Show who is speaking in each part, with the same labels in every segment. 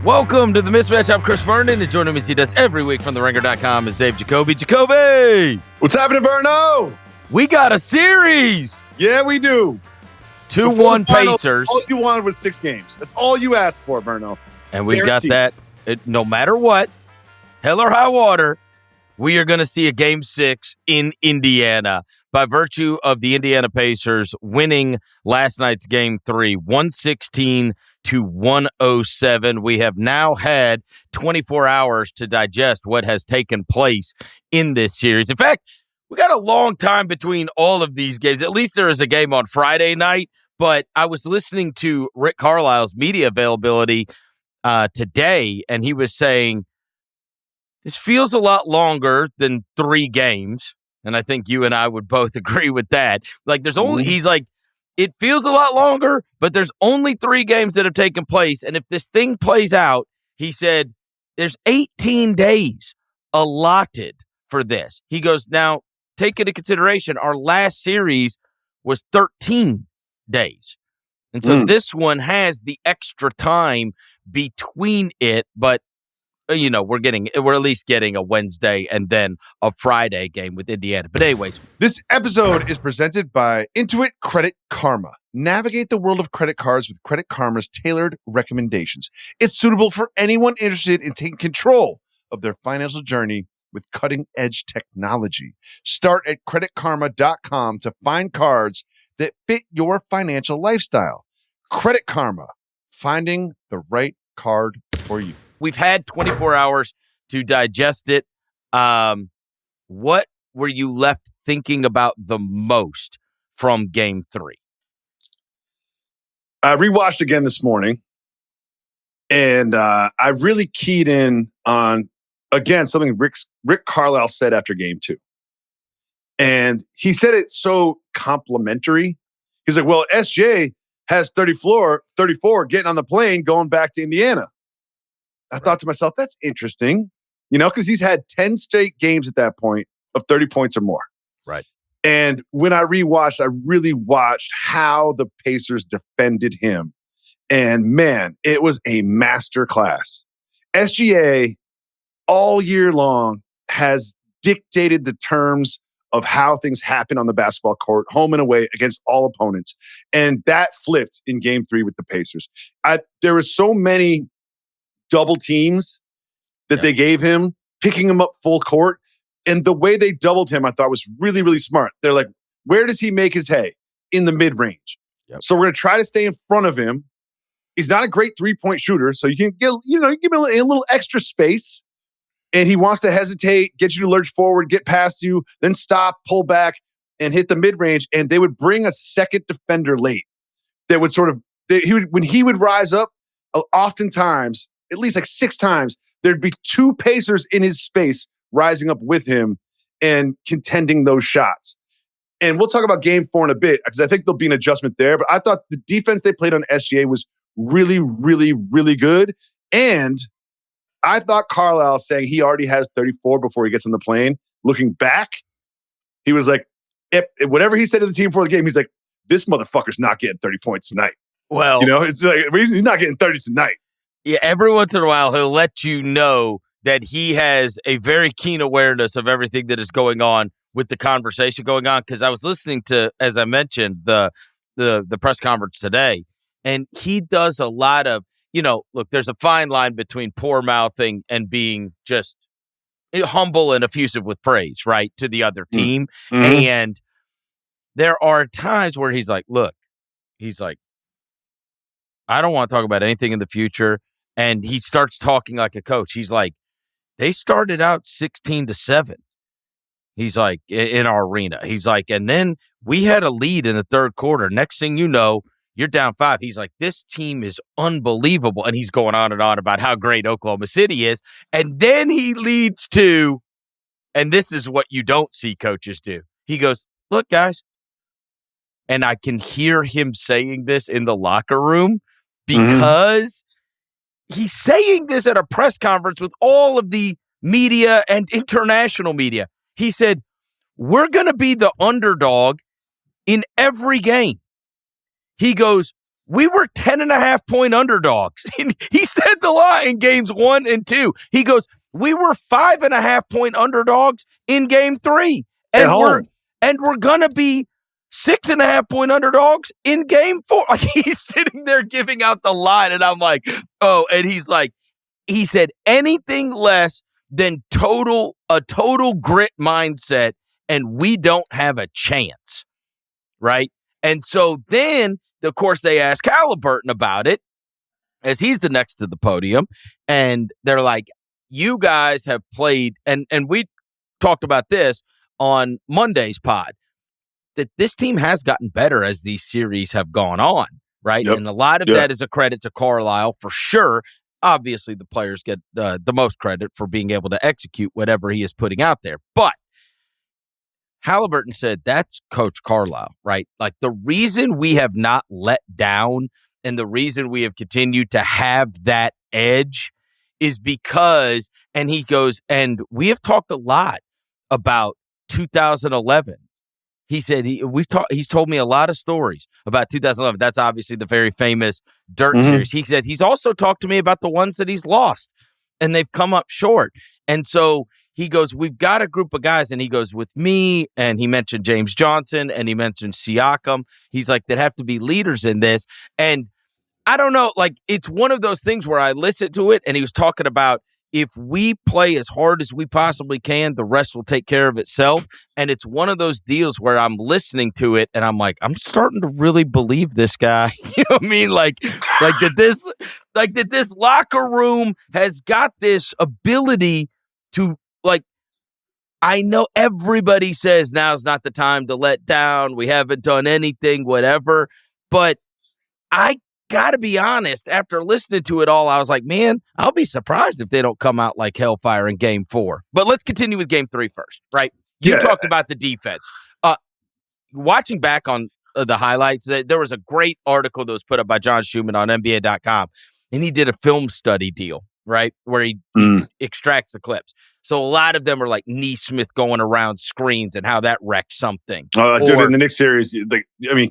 Speaker 1: Welcome to the Mismatch. I'm Chris Vernon, and joining me as he does every week from TheRinger.com is Dave Jacoby. Jacoby!
Speaker 2: What's happening, Verno?
Speaker 1: We got a series!
Speaker 2: Yeah, we do.
Speaker 1: 2-1 Pacers.
Speaker 2: All you wanted was 6 games. That's all you asked for, Verno.
Speaker 1: And we got that. No matter what, hell or high water, we are going to see a Game 6 in Indiana by virtue of the Indiana Pacers winning last night's Game 3, 116-107. We have now had 24 hours to digest what has taken place in this series. In fact, we got a long time between all of these games. At least there is a game on Friday night, but I was listening to Rick Carlisle's media availability today, and he was saying, this feels a lot longer than 3 games. And I think you and I would both agree with that. Like, there's only, he's like, it feels a lot longer, but there's only 3 games that have taken place. And if this thing plays out, he said, there's 18 days allotted for this. He goes, now, take into consideration, our last series was 13 days. And so this one has the extra time between it, but you know, we're at least getting a Wednesday and then a Friday game with Indiana. But anyways.
Speaker 2: This episode is presented by Intuit Credit Karma. Navigate the world of credit cards with Credit Karma's tailored recommendations. It's suitable for anyone interested in taking control of their financial journey with cutting-edge technology. Start at creditkarma.com to find cards that fit your financial lifestyle. Credit Karma, finding the right card for you.
Speaker 1: We've had 24 hours to digest it. What were you left thinking about the most from Game 3?
Speaker 2: I rewatched again this morning, and I really keyed in on, again, something Rick Carlisle said after Game 2. And he said it so complimentary. He's like, well, SJ has 34 getting on the plane going back to Indiana. I thought to myself, that's interesting, you know, because he's had 10 straight games at that point of 30 points or more.
Speaker 1: Right.
Speaker 2: And when I rewatched, I really watched how the Pacers defended him. And man, it was a masterclass. SGA all year long has dictated the terms of how things happen on the basketball court, home and away, against all opponents. And that flipped in Game 3 with the Pacers. There were so many double teams that they gave him, picking him up full court. And the way they doubled him, I thought was really, really smart. They're like, where does he make his hay? In the mid-range. Yep. So we're going to try to stay in front of him. He's not a great three-point shooter, so you can get, you give him a little extra space. And he wants to hesitate, get you to lurch forward, get past you, then stop, pull back, and hit the mid-range. And they would bring a second defender late. That would sort of, when he would rise up, oftentimes, at least like 6 times, there'd be 2 Pacers in his space rising up with him and contending those shots. And we'll talk about Game 4 in a bit, because I think there'll be an adjustment there. But I thought the defense they played on SGA was really, really, really good. And I thought Carlisle saying he already has 34 before he gets on the plane, looking back, he was like, whatever he said to the team before the game, he's like, this motherfucker's not getting 30 points tonight.
Speaker 1: Well,
Speaker 2: it's like, he's not getting 30 tonight.
Speaker 1: Yeah, every once in a while, he'll let you know that he has a very keen awareness of everything that is going on with the conversation going on. Because I was listening to, as I mentioned, the press conference today, and he does a lot of, look, there's a fine line between poor mouthing and being just humble and effusive with praise, right, to the other team. Mm-hmm. And there are times where he's like, look, I don't want to talk about anything in the future. And he starts talking like a coach. He's like, they started out 16-7. He's like, in our arena. He's like, and then we had a lead in the third quarter. Next thing you know, you're down 5. He's like, this team is unbelievable. And he's going on and on about how great Oklahoma City is. And then he leads to, and this is what you don't see coaches do. He goes, look, guys. And I can hear him saying this in the locker room because he's saying this at a press conference with all of the media and international media. He said, we're going to be the underdog in every game. He goes, we were 10.5-point underdogs. He said the line in games 1 and 2. He goes, we were 5.5-point underdogs in game 3. And we're gonna be 6.5-point underdogs in game 4. Like, he's sitting there giving out the line, and I'm like, oh, and he's like, he said anything less than a total grit mindset, and we don't have a chance. Right? And so then, of course, they ask Halliburton about it, as he's the next to the podium, and they're like, you guys have played, and we talked about this on Monday's pod, that this team has gotten better as these series have gone on, right?
Speaker 2: Yep.
Speaker 1: And a lot of that is a credit to Carlisle, for sure. Obviously, the players get the most credit for being able to execute whatever he is putting out there. But Halliburton said that's Coach Carlisle, right? Like, the reason we have not let down and the reason we have continued to have that edge is because, and he goes, and we have talked a lot about 2011. He said he's told me a lot of stories about 2011. That's obviously the very famous Dirt series. He said he's also talked to me about the ones that he's lost, and they've come up short. And so he goes, we've got a group of guys, and he goes, with me, and he mentioned James Johnson, and he mentioned Siakam. He's like, that have to be leaders in this. And I don't know, like, it's one of those things where I listen to it, and he was talking about, if we play as hard as we possibly can, the rest will take care of itself. And it's one of those deals where I'm listening to it and I'm like, I'm starting to really believe this guy. You know what I mean? Like that this locker room has got this ability to, like, I know everybody says now's not the time to let down. We haven't done anything, whatever. But I got to be honest, after listening to it all, I was like, man, I'll be surprised if they don't come out like hellfire in game 4. But let's continue with game 3 first, right? You talked about the defense. Watching back on the highlights, there was a great article that was put up by John Schumann on NBA.com, and he did a film study deal, right, where he extracts the clips. So a lot of them are like Nesmith going around screens and how that wrecked something.
Speaker 2: Dude, in the Knicks series,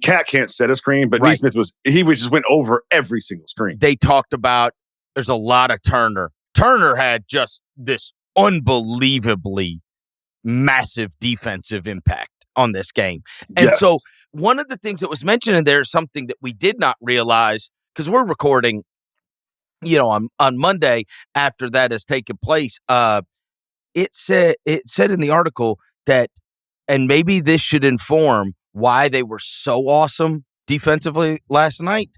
Speaker 2: Cat can't set a screen, but Nesmith just went over every single screen.
Speaker 1: They talked about, there's a lot of Turner. Turner had just this unbelievably massive defensive impact on this game. And so one of the things that was mentioned in there is something that we did not realize, because we're recording, on Monday after that has taken place. It said in the article that, and maybe this should inform why they were so awesome defensively last night.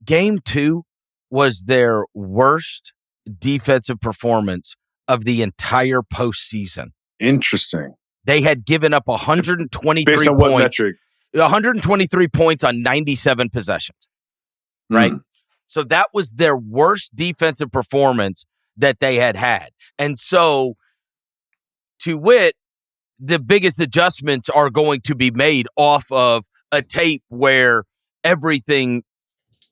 Speaker 1: Game 2 was their worst defensive performance of the entire postseason.
Speaker 2: Interesting.
Speaker 1: They had given up 123
Speaker 2: Based on
Speaker 1: points.
Speaker 2: What metric?
Speaker 1: 123 points on 97 possessions. Right? So that was their worst defensive performance that they had. And so, to wit, the biggest adjustments are going to be made off of a tape where everything,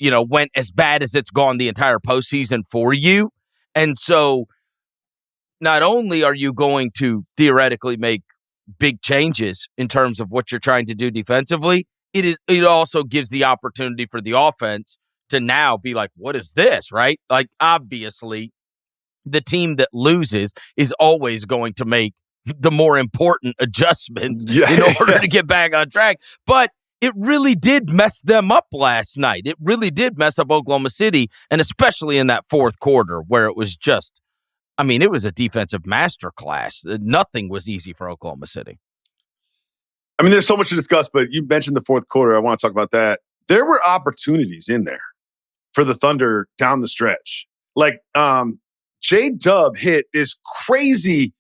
Speaker 1: went as bad as it's gone the entire postseason for you. And so, not only are you going to theoretically make big changes in terms of what you're trying to do defensively, it also gives the opportunity for the offense to now be like, what is this, right? Like, obviously, the team that loses is always going to make the more important adjustments in order to get back on track. But it really did mess them up last night. It really did mess up Oklahoma City, and especially in that fourth quarter where it was just, it was a defensive masterclass. Nothing was easy for Oklahoma City.
Speaker 2: There's so much to discuss, but you mentioned the fourth quarter. I want to talk about that. There were opportunities in there for the Thunder down the stretch. Like, J-Dub hit this crazy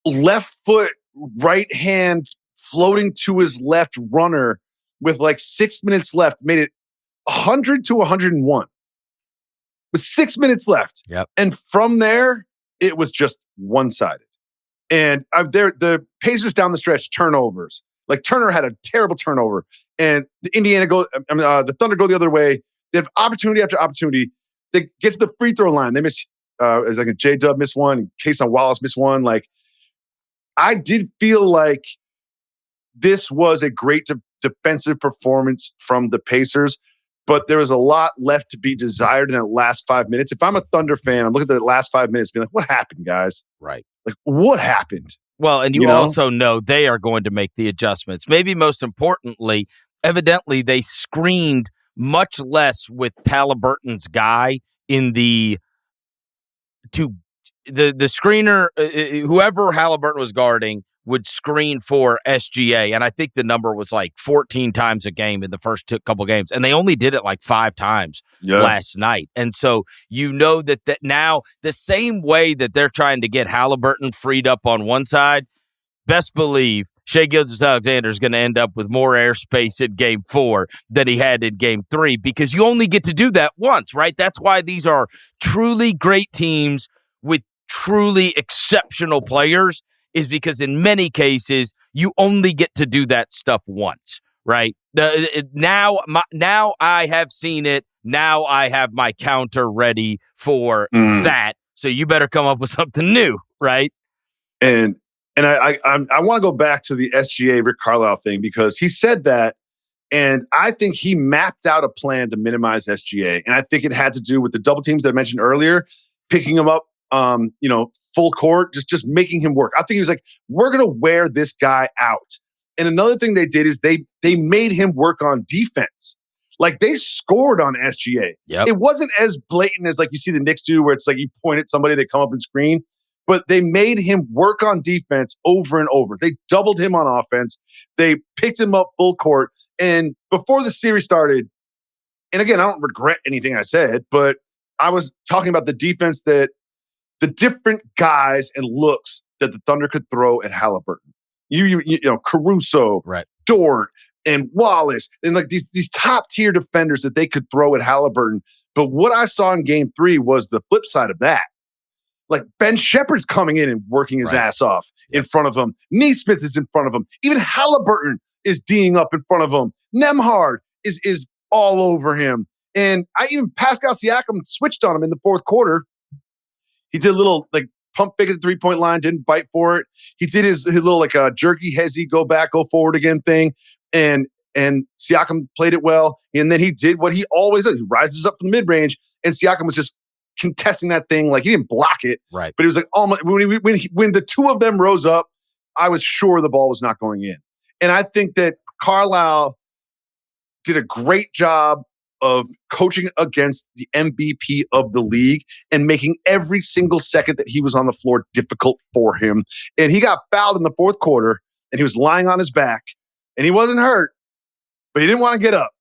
Speaker 2: left foot, right hand floating to his left runner with like 6 minutes left, made it 100 to 101 with 6 minutes left.
Speaker 1: Yep.
Speaker 2: And from there, it was just one-sided. And the Pacers down the stretch, turnovers. Like, Turner had a terrible turnover, and the Thunder go the other way. They have opportunity after opportunity. They get to the free throw line. They miss, it's like a J-Dub miss one, Kason Wallace miss one. Like, I did feel like this was a great defensive performance from the Pacers, but there was a lot left to be desired in that last 5 minutes. If I'm a Thunder fan, I'm looking at the last 5 minutes being like, what happened, guys?
Speaker 1: Right.
Speaker 2: Like, what happened?
Speaker 1: Well, and you also know they are going to make the adjustments. Maybe most importantly, evidently they screened much less with Halliburton's guy in the screener, whoever Halliburton was guarding would screen for SGA, and I think the number was like 14 times a game in the first couple games, and they only did it like 5 times last night. And so you know that now the same way that they're trying to get Halliburton freed up on one side, best believe Shai Gilgeous-Alexander is going to end up with more airspace in Game 4 than he had in Game 3, because you only get to do that once, right? That's why these are truly great teams with truly exceptional players, is because in many cases you only get to do that stuff once, right? Now I have seen it. Now I have my counter ready for that. So you better come up with something new, right?
Speaker 2: And I want to go back to the SGA Rick Carlisle thing, because he said that, and I think he mapped out a plan to minimize SGA, and I think it had to do with the double teams that I mentioned earlier, picking him up, full court, just making him work. I think he was like, we're gonna wear this guy out. And another thing they did is they made him work on defense. Like, they scored on SGA.
Speaker 1: Yep.
Speaker 2: It wasn't as blatant as like you see the Knicks do, where it's like you point at somebody, they come up and screen. But they made him work on defense over and over. They doubled him on offense. They picked him up full court. And before the series started, and again, I don't regret anything I said, but I was talking about the defense, that the different guys and looks that the Thunder could throw at Halliburton. You know, Caruso,
Speaker 1: right,
Speaker 2: Dort, and Wallace, and like these top tier defenders that they could throw at Halliburton. But what I saw in Game 3 was the flip side of that. Like, Ben Shepherd's coming in and working his ass off in front of him. Neesmith is in front of him. Even Halliburton is D'ing up in front of him. Nembhard is all over him. And Pascal Siakam switched on him in the fourth quarter. He did a little like pump fake at the 3-point line, didn't bite for it. He did his little like jerky hezzy, go back, go forward again thing. And Siakam played it well. And then he did what he always does. He rises up from the mid-range, and Siakam was just contesting that thing. Like, he didn't block it,
Speaker 1: right?
Speaker 2: But it was like almost when the two of them rose up, I was sure the ball was not going in. And I think that Carlisle did a great job of coaching against the MVP of the league and making every single second that he was on the floor difficult for him. And he got fouled in the fourth quarter, and he was lying on his back, and he wasn't hurt, but he didn't want to get up.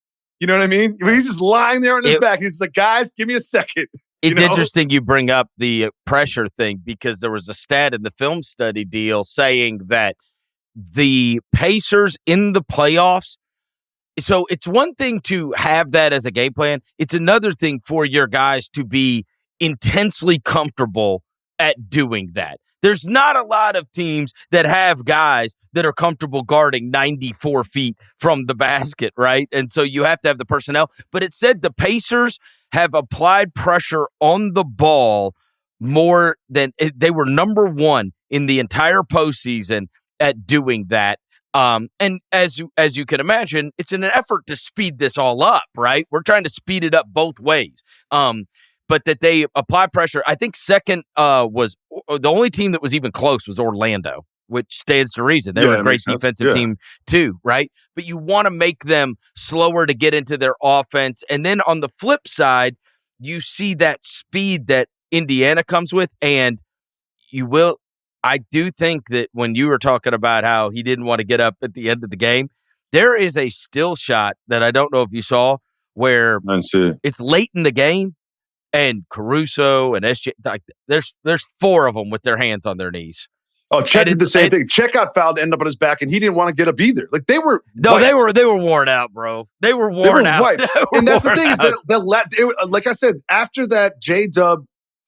Speaker 2: You know what I mean? He's just lying there on his back. He's like, guys, give me a second.
Speaker 1: It's interesting you bring up the pressure thing, because there was a stat in the film study deal saying that the Pacers in the playoffs, so it's one thing to have that as a game plan. It's another thing for your guys to be intensely comfortable at doing that. There's not a lot of teams that have guys that are comfortable guarding 94 feet from the basket, right? And so you have to have the personnel. But it said the Pacers have applied pressure on the ball more than they were number one in the entire postseason at doing that. And as you can imagine, it's in an effort to speed this all up, right? We're trying to speed it up both ways. But that they apply pressure. I think second was the only team that was even close was Orlando, which stands to reason. They were a great defensive team too, right? But you want to make them slower to get into their offense. And then on the flip side, you see that speed that Indiana comes with, and you will. I do think that when you were talking about how he didn't want to get up at the end of the game, there is a still shot that I don't know if you saw where it's late in the game, and Caruso and SJ, like, there's 4 of them with their hands on their knees.
Speaker 2: Oh, Chet did the same thing. Chet got fouled to end up on his back, and he didn't want to get up either. Like, they were
Speaker 1: they were worn out, bro. They were worn out.
Speaker 2: And that's the thing, is that like I said, after that J-Dub,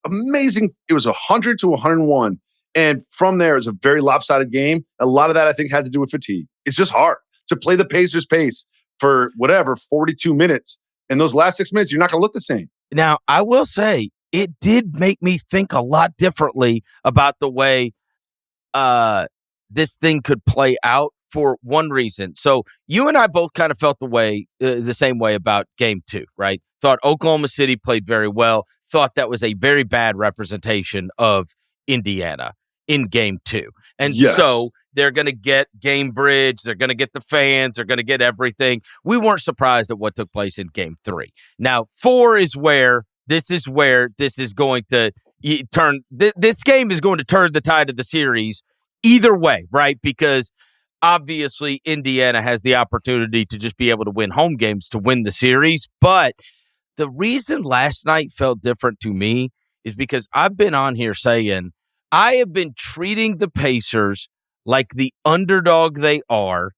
Speaker 2: amazing. It was 100 to 101. And from there, it's a very lopsided game. A lot of that, I think, had to do with fatigue. It's just hard to play the Pacers' pace for 42 minutes. And those last 6 minutes, you're not going to look the same.
Speaker 1: Now, I will say, it did make me think a lot differently about the way this thing could play out for one reason. So you and I both kind of felt the same way about game 2, right? Thought Oklahoma City played very well. Thought that was a very bad representation of Indiana in game 2. And so they're going to get Game Bridge. They're going to get the fans. They're going to get everything. We weren't surprised at what took place in game 3. Now, 4 is where this is going to turn. This game is going to turn the tide of the series either way, right? Because obviously Indiana has the opportunity to just be able to win home games to win the series. But the reason last night felt different to me is because I've been on here saying I have been treating the Pacers like the underdog they are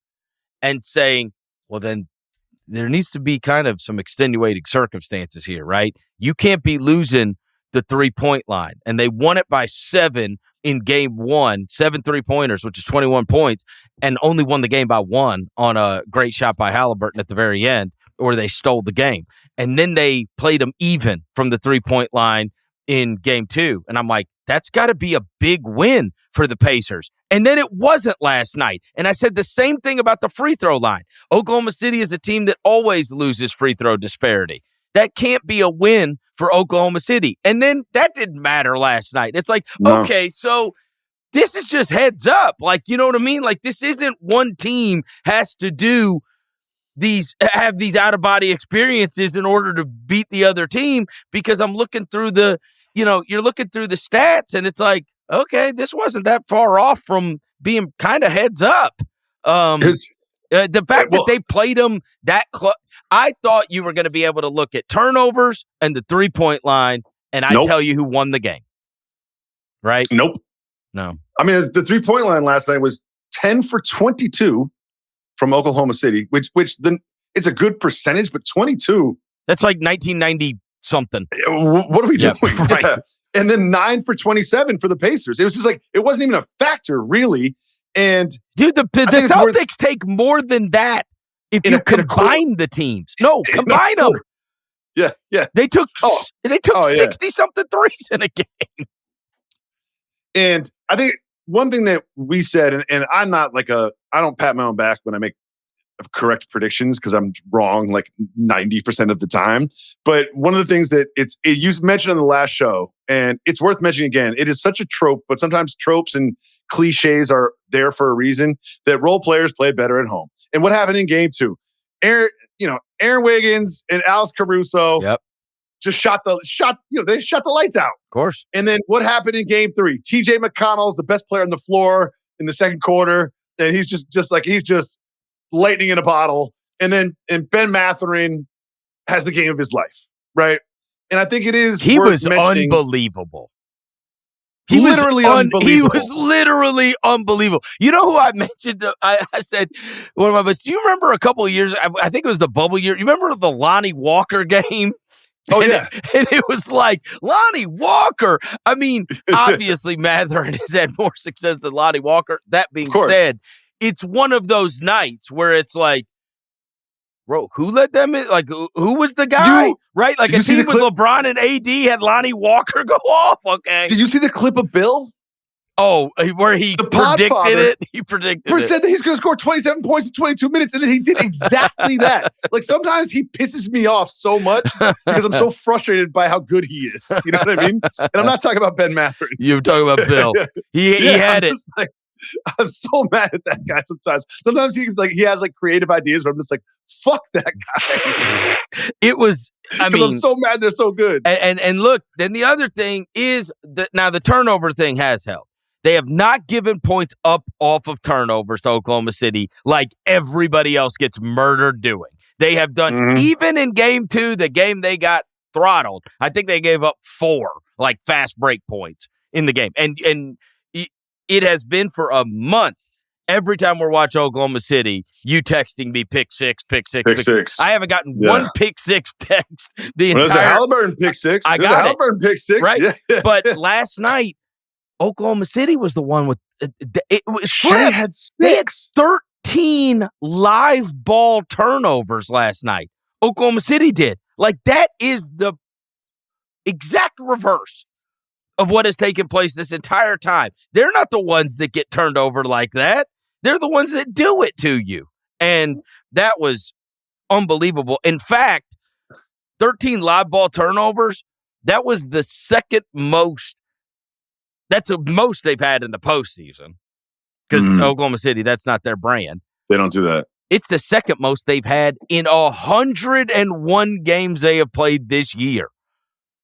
Speaker 1: and saying, well, then there needs to be kind of some extenuating circumstances here, right? You can't be losing the 3-point line. And they won it by 7 in game 1, 7 3-pointers, which is 21 points, and only won the game by 1 on a great shot by Halliburton at the very end, where they stole the game. And then they played them even from the 3-point line in game 2. And I'm like, that's got to be a big win for the Pacers. And then it wasn't last night. And I said the same thing about the free throw line. Oklahoma City is a team that always loses free throw disparity. That can't be a win for Oklahoma City. And then that didn't matter last night. It's like, okay, so this is just heads up. Like, you know what I mean? Like, this isn't one team has to have these out-of-body experiences in order to beat the other team, because I'm looking through you're looking through the stats and it's like, okay, this wasn't that far off from being kind of heads up. The fact that they played them that close, I thought you were going to be able to look at turnovers and the 3-point line, and I tell you who won the game. Right?
Speaker 2: Nope.
Speaker 1: No.
Speaker 2: I mean, the 3-point line last night was 10 for 22 from Oklahoma City, which then it's a good percentage, but 22.
Speaker 1: That's like 1990 something.
Speaker 2: What are we doing?
Speaker 1: Right.
Speaker 2: Yeah. And then 9 for 27 for the Pacers. It was just like, it wasn't even a factor, really. And
Speaker 1: dude, the Celtics take more than that if you combine the teams. No, combine them.
Speaker 2: Yeah.
Speaker 1: They took 60-something threes in a game.
Speaker 2: And I think one thing that we said, and I'm not I don't pat my own back when I make correct predictions because I'm wrong like 90% of the time. But one of the things that you mentioned on the last show, and it's worth mentioning again, it is such a trope, but sometimes tropes and cliches are there for a reason, that role players play better at home. And what happened in game 2? Aaron Wiggins and Alex Caruso just shot the lights out.
Speaker 1: Of course.
Speaker 2: And then what happened in game 3? TJ McConnell's the best player on the floor in the second quarter. And he's just lightning in a bottle. And Ben Mathurin has the game of his life. Right. And I think it is.
Speaker 1: He was unbelievable. He was literally unbelievable. You know who I mentioned? I said, one of my buddies, do you remember a couple of years? I think it was the bubble year. You remember the Lonnie Walker game?
Speaker 2: Oh,
Speaker 1: and it was like, Lonnie Walker. I mean, obviously, Mathurin has had more success than Lonnie Walker. That being said, it's one of those nights where it's like, bro, who led them in? Like, who was the guy? Right? Like, a team with LeBron and AD had Lonnie Walker go off. Okay.
Speaker 2: Did you see the clip of Bill?
Speaker 1: Oh, where he predicted it? He predicted it.
Speaker 2: Said that he's going to score 27 points in 22 minutes, and then he did exactly that. Like, sometimes he pisses me off so much because I'm so frustrated by how good he is. You know what I mean? And I'm not talking about Ben Mathurin.
Speaker 1: You're talking about Bill. He had it.
Speaker 2: I'm so mad at that guy sometimes. Sometimes he has creative ideas where I'm just like, fuck that guy.
Speaker 1: It was,
Speaker 2: I'm so mad they're so good.
Speaker 1: And look, then the other thing is that now the turnover thing has helped. They have not given points up off of turnovers to Oklahoma City like everybody else gets murdered doing. They have done, even in game 2, the game they got throttled, I think they gave up 4 fast break points in the game. And it has been for a month. Every time we're watching Oklahoma City, you texting me pick six. I haven't gotten one pick 6 text the entire.
Speaker 2: There's a Halliburton pick 6.
Speaker 1: I got
Speaker 2: Halliburton pick 6,
Speaker 1: right?
Speaker 2: Yeah.
Speaker 1: But last night, Oklahoma City was the one with it was
Speaker 2: Shea had 6.
Speaker 1: They had 13 live ball turnovers last night. Oklahoma City did. That is the exact reverse of what has taken place this entire time. They're not the ones that get turned over like that. they're the ones that do it to you. And that was unbelievable. In fact, 13 live ball turnovers, that was the second most. That's the most they've had in the postseason. Because Oklahoma City, that's not their brand.
Speaker 2: They don't do that.
Speaker 1: It's the second most they've had in 101 games they have played this year.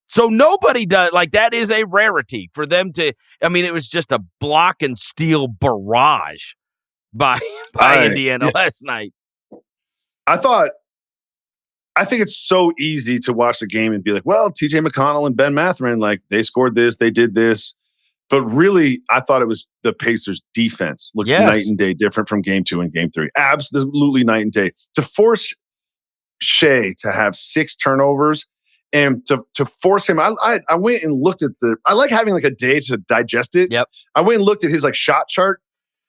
Speaker 1: So nobody does. Like, that is a rarity for them to. I mean, it was just a block and steal barrage by Indiana last night.
Speaker 2: I think it's so easy to watch the game and be like, well, TJ McConnell and Ben Mathurin, like, they scored this, they did this. But really, I thought it was the Pacers' defense looked night and day different from game 2 and game 3. Absolutely night and day. To force Shea to have 6 turnovers and to force him, I went and looked at I like having like a day to digest it.
Speaker 1: Yep.
Speaker 2: I went and looked at his like shot chart.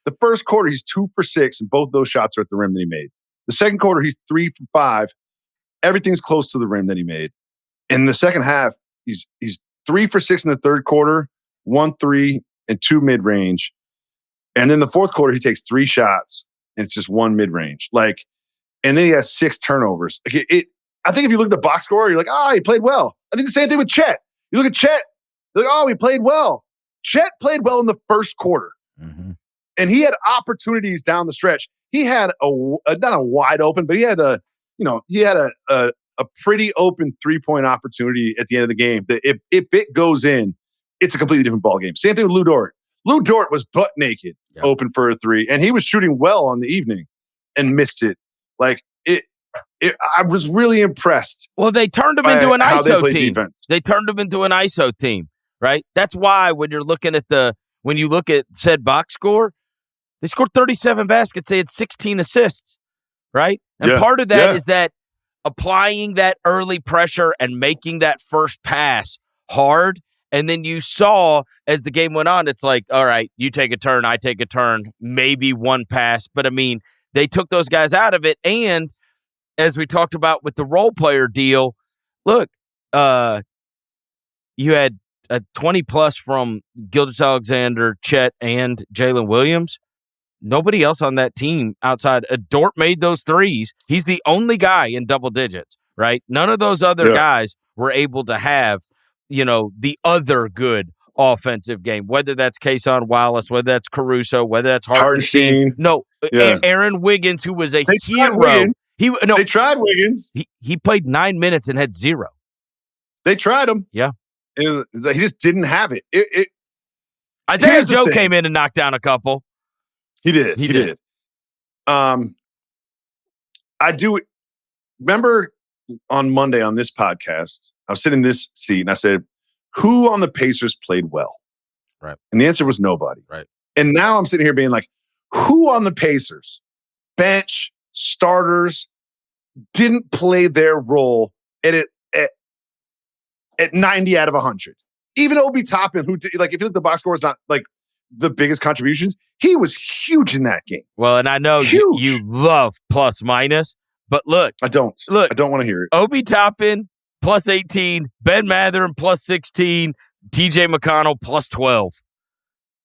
Speaker 2: The first quarter, he's 2 for 6, and both those shots are at the rim that he made. The second quarter, he's 3 for 5. Everything's close to the rim that he made. In the second half, he's 3 for 6 in the third quarter, 1 3 and 2 mid-range. And then the fourth quarter, he takes 3 shots and it's just 1 mid-range. Like, and then he has 6 turnovers. Like I think if you look at the box score, you're like, he played well. I think the same thing with Chet. You look at Chet, you're like, he played well. Chet played well in the first quarter. Mm-hmm. And he had opportunities down the stretch. He had not a wide open, but he had a pretty open 3-point opportunity at the end of the game that if it goes in, it's a completely different ball game. Same thing with Lou Dort. Lou Dort was butt naked, open for a 3, and he was shooting well on the evening and missed it. Like I was really impressed.
Speaker 1: Well, they turned him into an ISO team.
Speaker 2: Defense.
Speaker 1: They turned him into an ISO team, right? That's why when you look at said box score, they scored 37 baskets. They had 16 assists, right? And part of that is that applying that early pressure and making that first pass hard. And then you saw as the game went on, it's like, all right, you take a turn, I take a turn, maybe one pass. But I mean, they took those guys out of it. And as we talked about with the role player deal, look, you had a 20 plus from Gilgeous-Alexander, Chet, and Jalen Williams. Nobody else on that team outside. Dort made those threes. He's the only guy in double digits, right? None of those other guys were able to have, the other good offensive game, whether that's Kason Wallace, whether that's Caruso, whether that's Hartenstein. No, Aaron Wiggins, who was a hero.
Speaker 2: They tried Wiggins.
Speaker 1: He played 9 minutes and had 0.
Speaker 2: They tried him.
Speaker 1: Yeah.
Speaker 2: And he just didn't have it.
Speaker 1: Isaiah Joe came in and knocked down a couple.
Speaker 2: He did. He did. I do remember on Monday on this podcast, I was sitting in this seat and I said, who on the Pacers played well?
Speaker 1: Right.
Speaker 2: And the answer was nobody.
Speaker 1: Right.
Speaker 2: And now I'm sitting here being like, who on the Pacers, bench, starters, didn't play their role at 90 out of 100? Even Obi Toppin, who did, like, if you look at the box score, is not like the biggest contributions. He was huge in that game.
Speaker 1: Well, and I know you love plus minus, but look.
Speaker 2: I don't want to hear it.
Speaker 1: Obi Toppin, plus 18. Ben Mathurin, plus 16. TJ McConnell, plus 12.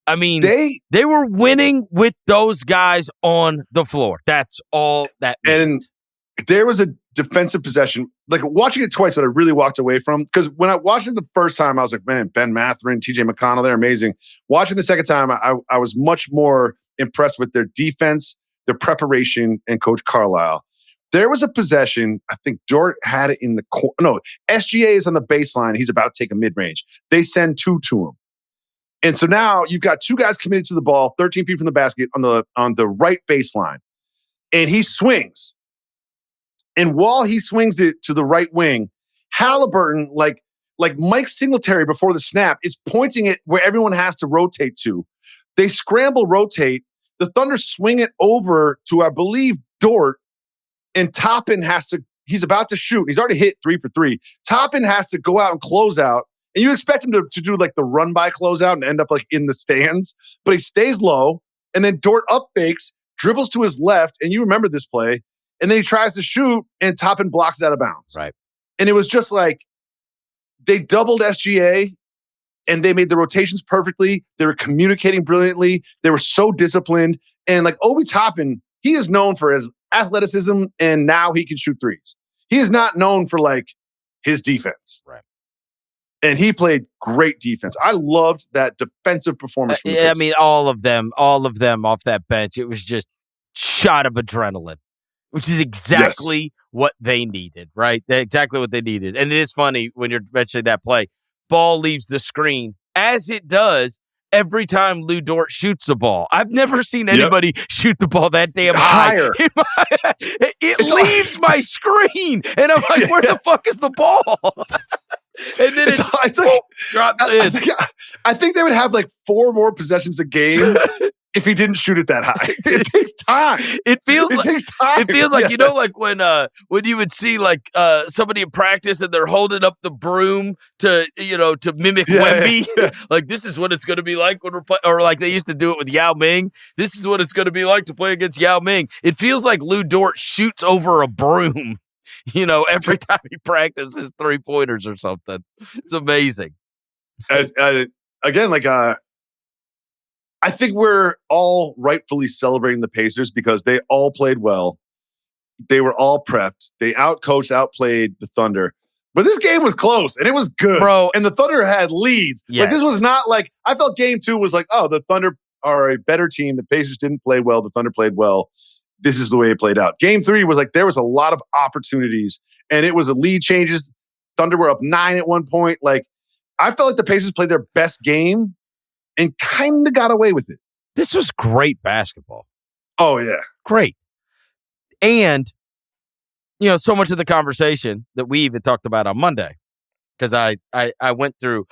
Speaker 1: I mean, they were winning with those guys on the floor. That's all that meant.
Speaker 2: And there was a defensive possession. Like, watching it twice, what I really walked away from, because when I watched it the first time, I was like, man, Ben Mathurin, TJ McConnell, they're amazing. Watching the second time, I was much more impressed with their defense, their preparation, and Coach Carlisle. There was a possession, I think Dort had it in the corner. No, SGA is on the baseline. He's about to take a mid-range. They send 2 to him. And so now you've got 2 guys committed to the ball, 13 feet from the basket on the right baseline. And he swings. And while he swings it to the right wing, Halliburton, like Mike Singletary before the snap, is pointing it where everyone has to rotate to. They scramble, rotate. The Thunder swing it over to, I believe, Dort. And Toppin he's about to shoot. He's already hit 3 for 3. Toppin has to go out and close out. And you expect him to do like the run by closeout and end up like in the stands. But he stays low. And then Dort up fakes, dribbles to his left. And you remember this play. And then he tries to shoot, and Toppin blocks it out of bounds.
Speaker 1: Right.
Speaker 2: And it was just like they doubled SGA, and they made the rotations perfectly. They were communicating brilliantly. They were so disciplined. And like Obi Toppin, he is known for his athleticism, and now he can shoot threes. He is not known for like his defense.
Speaker 1: Right.
Speaker 2: And he played great defense. I loved that defensive performance from the Pacers.
Speaker 1: I mean, all of them off that bench. It was just shot of adrenaline, which is exactly what they needed, right? Exactly what they needed. And it is funny when you're mentioning that play. Ball leaves the screen, as it does every time Lou Dort shoots the ball. I've never seen anybody shoot the ball that damn high. It leaves my screen, and I'm like, where the fuck is the ball? And then it's like, drops in.
Speaker 2: I think they would have like 4 more possessions a game if he didn't shoot it that high. It takes time.
Speaker 1: It feels like you know, like when you would see like somebody in practice and they're holding up the broom to mimic Wemby. Yeah. Like, this is what it's going to be like when we're playing, or like they used to do it with Yao Ming. This is what it's going to be like to play against Yao Ming. It feels like Lou Dort shoots over a broom. Every time he practices 3-pointers or something. It's amazing.
Speaker 2: Again, like I think we're all rightfully celebrating the Pacers because they all played well. They were all prepped. They outplayed the Thunder. But this game was close, and it was good.
Speaker 1: Bro.
Speaker 2: And the Thunder had leads. Yes. Like, this was not like, I felt game 2 was like, oh, the Thunder are a better team. The Pacers didn't play well. The Thunder played well. This is the way it played out. Game 3 was like, there was a lot of opportunities, and it was a lead changes. Thunder were up 9 at one point. Like, I felt like the Pacers played their best game and kind of got away with it.
Speaker 1: This was great basketball.
Speaker 2: Oh, yeah.
Speaker 1: Great. And, so much of the conversation that we even talked about on Monday, because I went through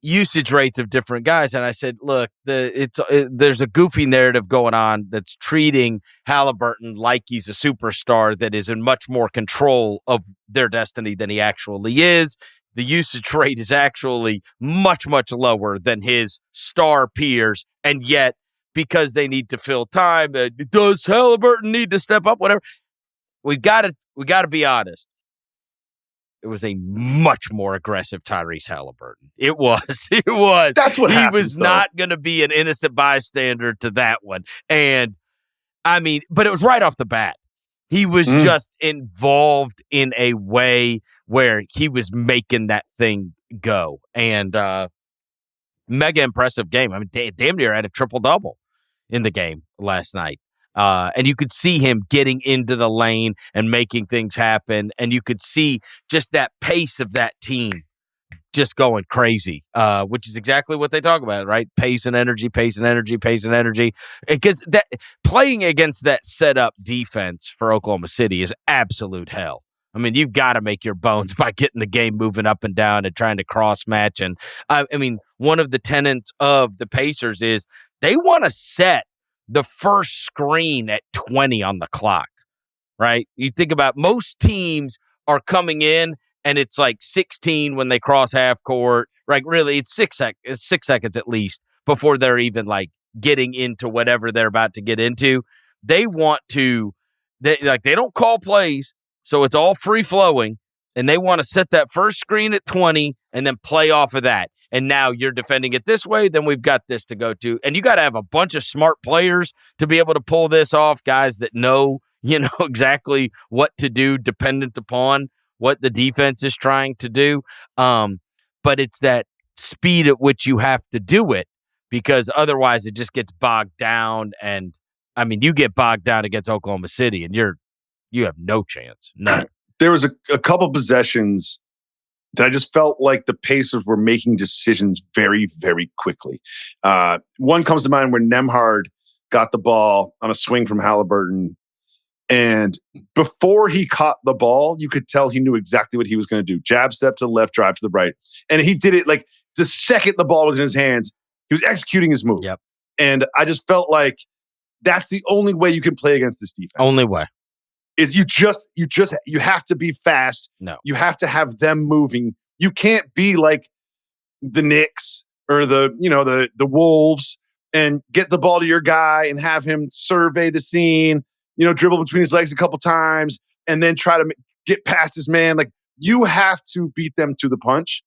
Speaker 1: usage rates of different guys, and I said, look, there's a goofy narrative going on that's treating Halliburton like he's a superstar that is in much more control of their destiny than he actually is. The usage rate is actually much, much lower than his star peers, and yet, because they need to fill time, does Halliburton need to step up? Whatever. We got to be honest. It was a much more aggressive Tyrese Halliburton. It was.
Speaker 2: That's what happens,
Speaker 1: he was not going to be an innocent bystander to that one. And I mean, but it was right off the bat. He was just involved in a way where he was making that thing go. And mega impressive game. I mean, damn near had a triple-double in the game last night. And you could see him getting into the lane and making things happen. And you could see just that pace of that team just going crazy, which is exactly what they talk about, right? Pace and energy, pace and energy, pace and energy. Because that playing against that setup defense for Oklahoma City is absolute hell. I mean, you've got to make your bones by getting the game moving up and down and trying to cross match. And I mean, one of the tenets of the Pacers is they want to set the first screen at 20 on the clock, right? You think about most teams are coming in and it's like 16 when they cross half court. Right? Really, it's 6 seconds at least before they're even like getting into whatever they're about to get into. They want to, they don't call plays, so it's all free flowing, and they want to set that first screen at 20 and then play off of that. And now you're defending it this way, then we've got this to go to. And you got to have a bunch of smart players to be able to pull this off, guys that know, exactly what to do dependent upon what the defense is trying to do. But it's that speed at which you have to do it, because otherwise it just gets bogged down. And, I mean, you get bogged down against Oklahoma City and you have no chance. None.
Speaker 2: There was a couple possessions that I just felt like the Pacers were making decisions very, very quickly. One comes to mind where Nembhard got the ball on a swing from Halliburton. And before he caught the ball, you could tell he knew exactly what he was going to do. Jab step to the left, drive to the right. And he did it like the second the ball was in his hands, he was executing his move.
Speaker 1: Yep.
Speaker 2: And I just felt like that's the only way you can play against this defense.
Speaker 1: Only way.
Speaker 2: Is you have to be fast.
Speaker 1: No.
Speaker 2: You have to have them moving. You can't be like the Knicks or the Wolves and get the ball to your guy and have him survey the scene, dribble between his legs a couple times and then try to get past his man. Like, you have to beat them to the punch.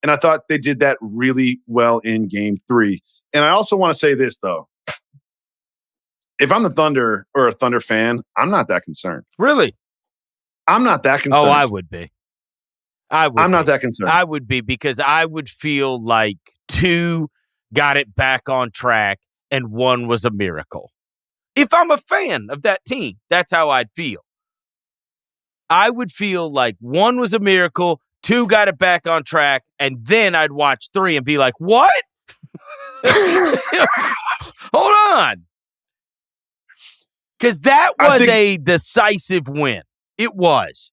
Speaker 2: And I thought they did that really well in game 3. And I also want to say this, though. if I'm the Thunder or a Thunder fan, I'm not that concerned.
Speaker 1: Really?
Speaker 2: I'm not that concerned.
Speaker 1: Oh, I would be.
Speaker 2: I'm not that concerned.
Speaker 1: I would be, because I would feel like 2 got it back on track and 1 was a miracle. If I'm a fan of that team, that's how I'd feel. I would feel like 1 was a miracle, 2 got it back on track, and then I'd watch 3 and be like, what? Hold on. Because that was a decisive win. It was.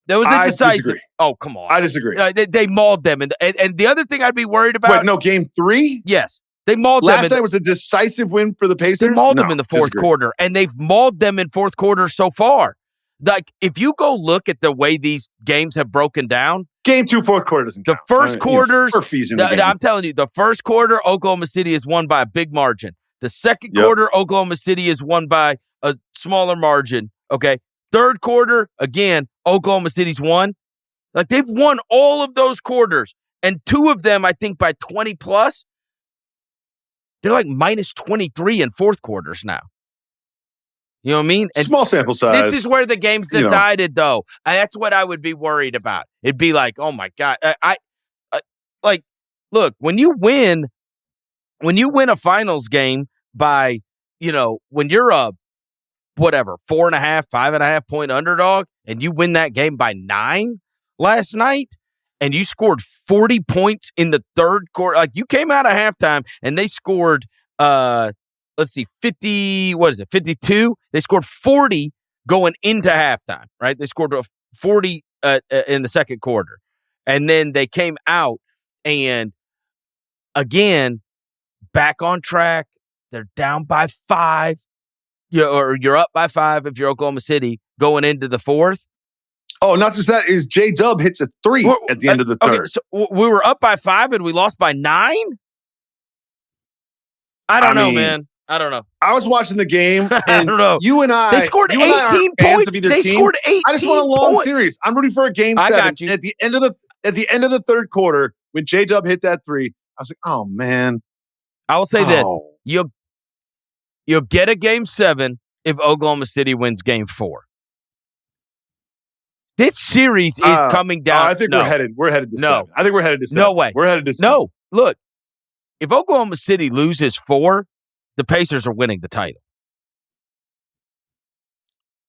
Speaker 1: That was a decisive.
Speaker 2: Disagree.
Speaker 1: Oh, come on.
Speaker 2: I disagree.
Speaker 1: They mauled them. And the other thing I'd be worried about.
Speaker 2: Wait, no, game 3?
Speaker 1: Yes. They mauled them.
Speaker 2: Last night was a decisive win for the Pacers?
Speaker 1: They mauled them in the fourth quarter, and they've mauled them in fourth quarter so far. Like, if you go look at the way these games have broken down.
Speaker 2: Game 2, fourth quarter doesn't count.
Speaker 1: The first quarters.
Speaker 2: I'm
Speaker 1: telling you, the first quarter, Oklahoma City is won by a big margin. The second quarter, Oklahoma City is won by a smaller margin. Okay. Third quarter, again, Oklahoma City's won. Like, they've won all of those quarters, and 2 of them, I think, by 20 plus. They're like minus 23 in fourth quarters now. You know what I mean? And
Speaker 2: small sample size.
Speaker 1: This is where the game's decided, though. That's what I would be worried about. It'd be like, oh my God. Like, look, when you win a finals game by, when you're a 4.5, 5.5 point underdog, and you win that game by 9 last night, and you scored 40 points in the third quarter. Like, you came out of halftime and they scored 52. They scored 40 going into halftime, right? They scored 40 in the second quarter. And then they came out and, again, back on track. They're down by 5. Or you're up by 5 if you're Oklahoma City going into the fourth.
Speaker 2: Oh, not just that. Is J-Dub hits a 3 at the end of the third.
Speaker 1: Okay, so we were up by 5 and we lost by 9? I don't know, man. I don't know.
Speaker 2: I was watching the game, and
Speaker 1: I don't know.
Speaker 2: You and I,
Speaker 1: they scored 18 points.
Speaker 2: They scored 18. I just want a long
Speaker 1: points.
Speaker 2: series. I'm rooting for a game 7.
Speaker 1: I got you.
Speaker 2: At the end of the third quarter, when J-Dub hit that 3, I was like, oh man.
Speaker 1: I will say this: you'll get a game 7 if Oklahoma City wins game 4. This series is coming down.
Speaker 2: I think we're headed to 7. I think we're headed to 7.
Speaker 1: No way.
Speaker 2: We're headed to 7.
Speaker 1: No, look. If Oklahoma City loses 4, the Pacers are winning the title.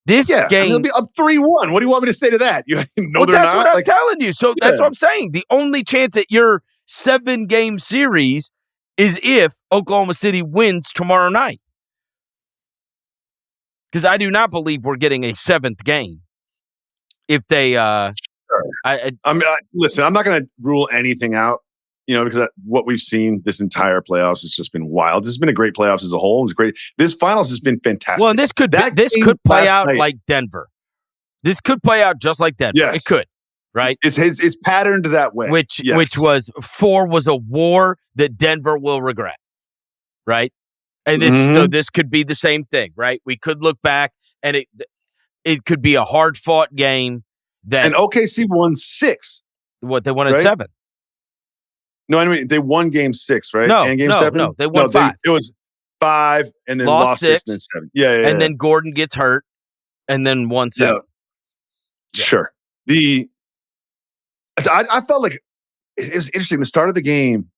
Speaker 1: This game,
Speaker 2: they'll be up 3-1. What do you want me to say to that? They're not.
Speaker 1: That's what I'm telling you. So that's what I'm saying. The only chance at your 7-game series is if Oklahoma City wins tomorrow night. Because I do not believe we're getting a 7th game. If they,
Speaker 2: listen, I'm not going to rule anything out, because what we've seen this entire playoffs has just been wild. This has been a great playoffs as a whole. It's great. This finals has been fantastic.
Speaker 1: Well, and this could play out like Denver. This could play out just like Denver.
Speaker 2: Yes.
Speaker 1: It could, right?
Speaker 2: It's patterned that way.
Speaker 1: Which was 4 was a war that Denver will regret, right? And so this could be the same thing, right? We could look back and it could be a hard-fought game.
Speaker 2: And OKC won 6.
Speaker 1: What, they won at 7?
Speaker 2: No, I mean, they won game 6, right?
Speaker 1: No,
Speaker 2: and game
Speaker 1: 7?
Speaker 2: No,
Speaker 1: they won 5.
Speaker 2: It was 5 and then lost 6 and then 7. Yeah.
Speaker 1: And then Gordon gets hurt and then won 7.
Speaker 2: Yeah. Sure. I felt like it was interesting. The start of the game,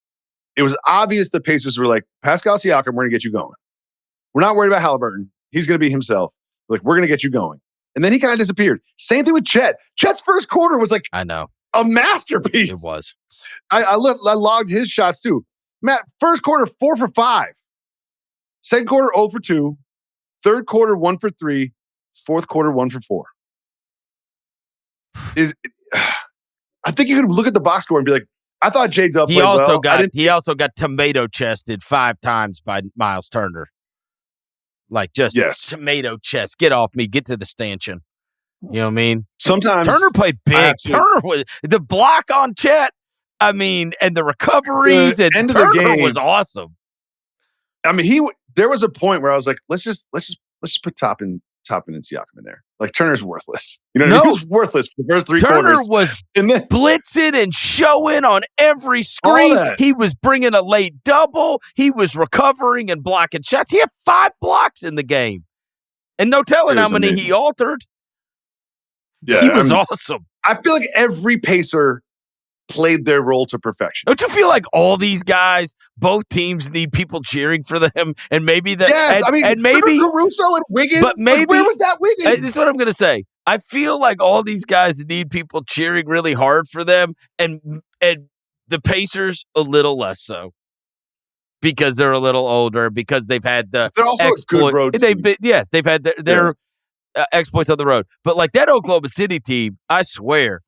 Speaker 2: it was obvious the Pacers were like, Pascal Siakam, we're going to get you going. We're not worried about Halliburton. He's going to be himself. Like, we're going to get you going. And then he kind of disappeared. Same thing with Chet. Chet's first quarter was like,
Speaker 1: I know,
Speaker 2: a masterpiece.
Speaker 1: It was.
Speaker 2: I logged his shots too. Matt, first quarter 4 for 5. Second quarter 0 for 2. Third quarter 1 for 3. Fourth quarter 1 for 4. I think you could look at the box score and be like, I thought J-Dub played well.
Speaker 1: He also got tomato chested 5 times by Miles Turner. Like, just tomato chest. Get off me. Get to the stanchion. You know what I mean?
Speaker 2: Sometimes
Speaker 1: Turner played big. Turner was the block on Chet. I mean, and the recoveries and Turner was awesome.
Speaker 2: I mean, there was a point where I was like, let's just put Toppin and Siakam in there. Like Turner's worthless. You know what I mean? He was worthless for the first three
Speaker 1: Turner
Speaker 2: quarters.
Speaker 1: was
Speaker 2: And then
Speaker 1: blitzing and showing on every screen. He was bringing a late double. He was recovering and blocking shots. He had 5 blocks in the game. And no telling how many he altered.
Speaker 2: Yeah,
Speaker 1: he was awesome.
Speaker 2: I feel like every Pacer played their role to perfection.
Speaker 1: Don't you feel like all these guys, both teams need people cheering for them? And maybe that.
Speaker 2: Yes,
Speaker 1: and maybe
Speaker 2: Caruso and Wiggins.
Speaker 1: But maybe
Speaker 2: like, where was that Wiggins?
Speaker 1: This is what I'm going to say. I feel like all these guys need people cheering really hard for them, and the Pacers a little less so because they're a little older, because they've had the
Speaker 2: they're also
Speaker 1: exploit.
Speaker 2: A good road team.
Speaker 1: They've had their exploits on the road. But like that Oklahoma City team, I swear,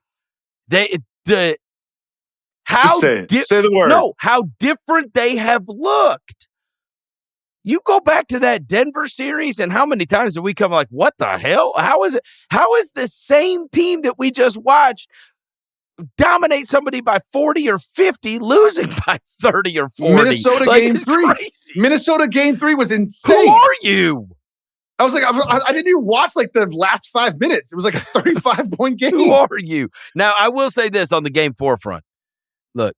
Speaker 1: how
Speaker 2: say the word.
Speaker 1: No, how different they have looked. You go back to that Denver series, and how many times did we come like, what the hell? How is it? How is the same team that we just watched dominate somebody by 40 or 50, losing by 30 or 40?
Speaker 2: Minnesota game 3.
Speaker 1: Crazy.
Speaker 2: Minnesota game 3 was insane.
Speaker 1: Who are you?
Speaker 2: I was like, I didn't even watch like the last 5 minutes. It was like a 35-point game.
Speaker 1: Who are you? Now, I will say this on the game 4 front. Look,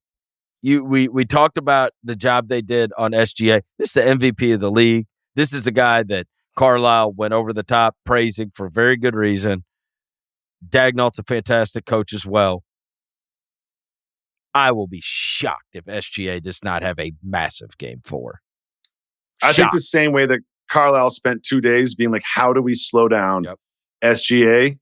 Speaker 1: we talked about the job they did on SGA. This is the MVP of the league. This is a guy that Carlisle went over the top praising for very good reason. Dagnall's a fantastic coach as well. I will be shocked if SGA does not have a massive game 4.
Speaker 2: I think the same way that Carlisle spent 2 days being like, how do we slow down SGA?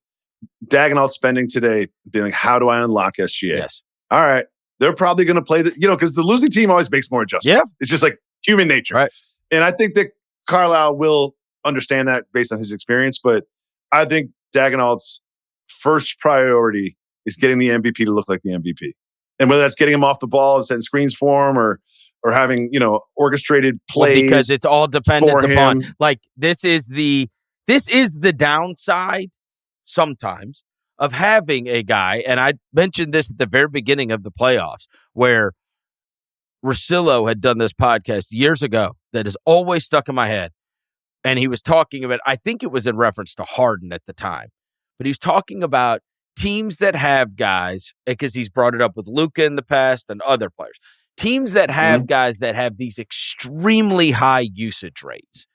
Speaker 2: Dagnall spending today being like, how do I unlock SGA?
Speaker 1: Yes.
Speaker 2: All right. They're probably going to play because the losing team always makes more adjustments.
Speaker 1: Yeah.
Speaker 2: It's just like human nature.
Speaker 1: Right.
Speaker 2: And I think that Carlisle will understand that based on his experience. But I think Dagnall's first priority is getting the MVP to look like the MVP. And whether that's getting him off the ball and setting screens for him or having, orchestrated plays.
Speaker 1: Well, because it's all dependent upon like this is the downside sometimes of having a guy, and I mentioned this at the very beginning of the playoffs, where Russillo had done this podcast years ago that has always stuck in my head. And he was talking about, I think it was in reference to Harden at the time, but he's talking about teams that have guys, because he's brought it up with Luka in the past and other players, teams that have guys that have these extremely high usage rates,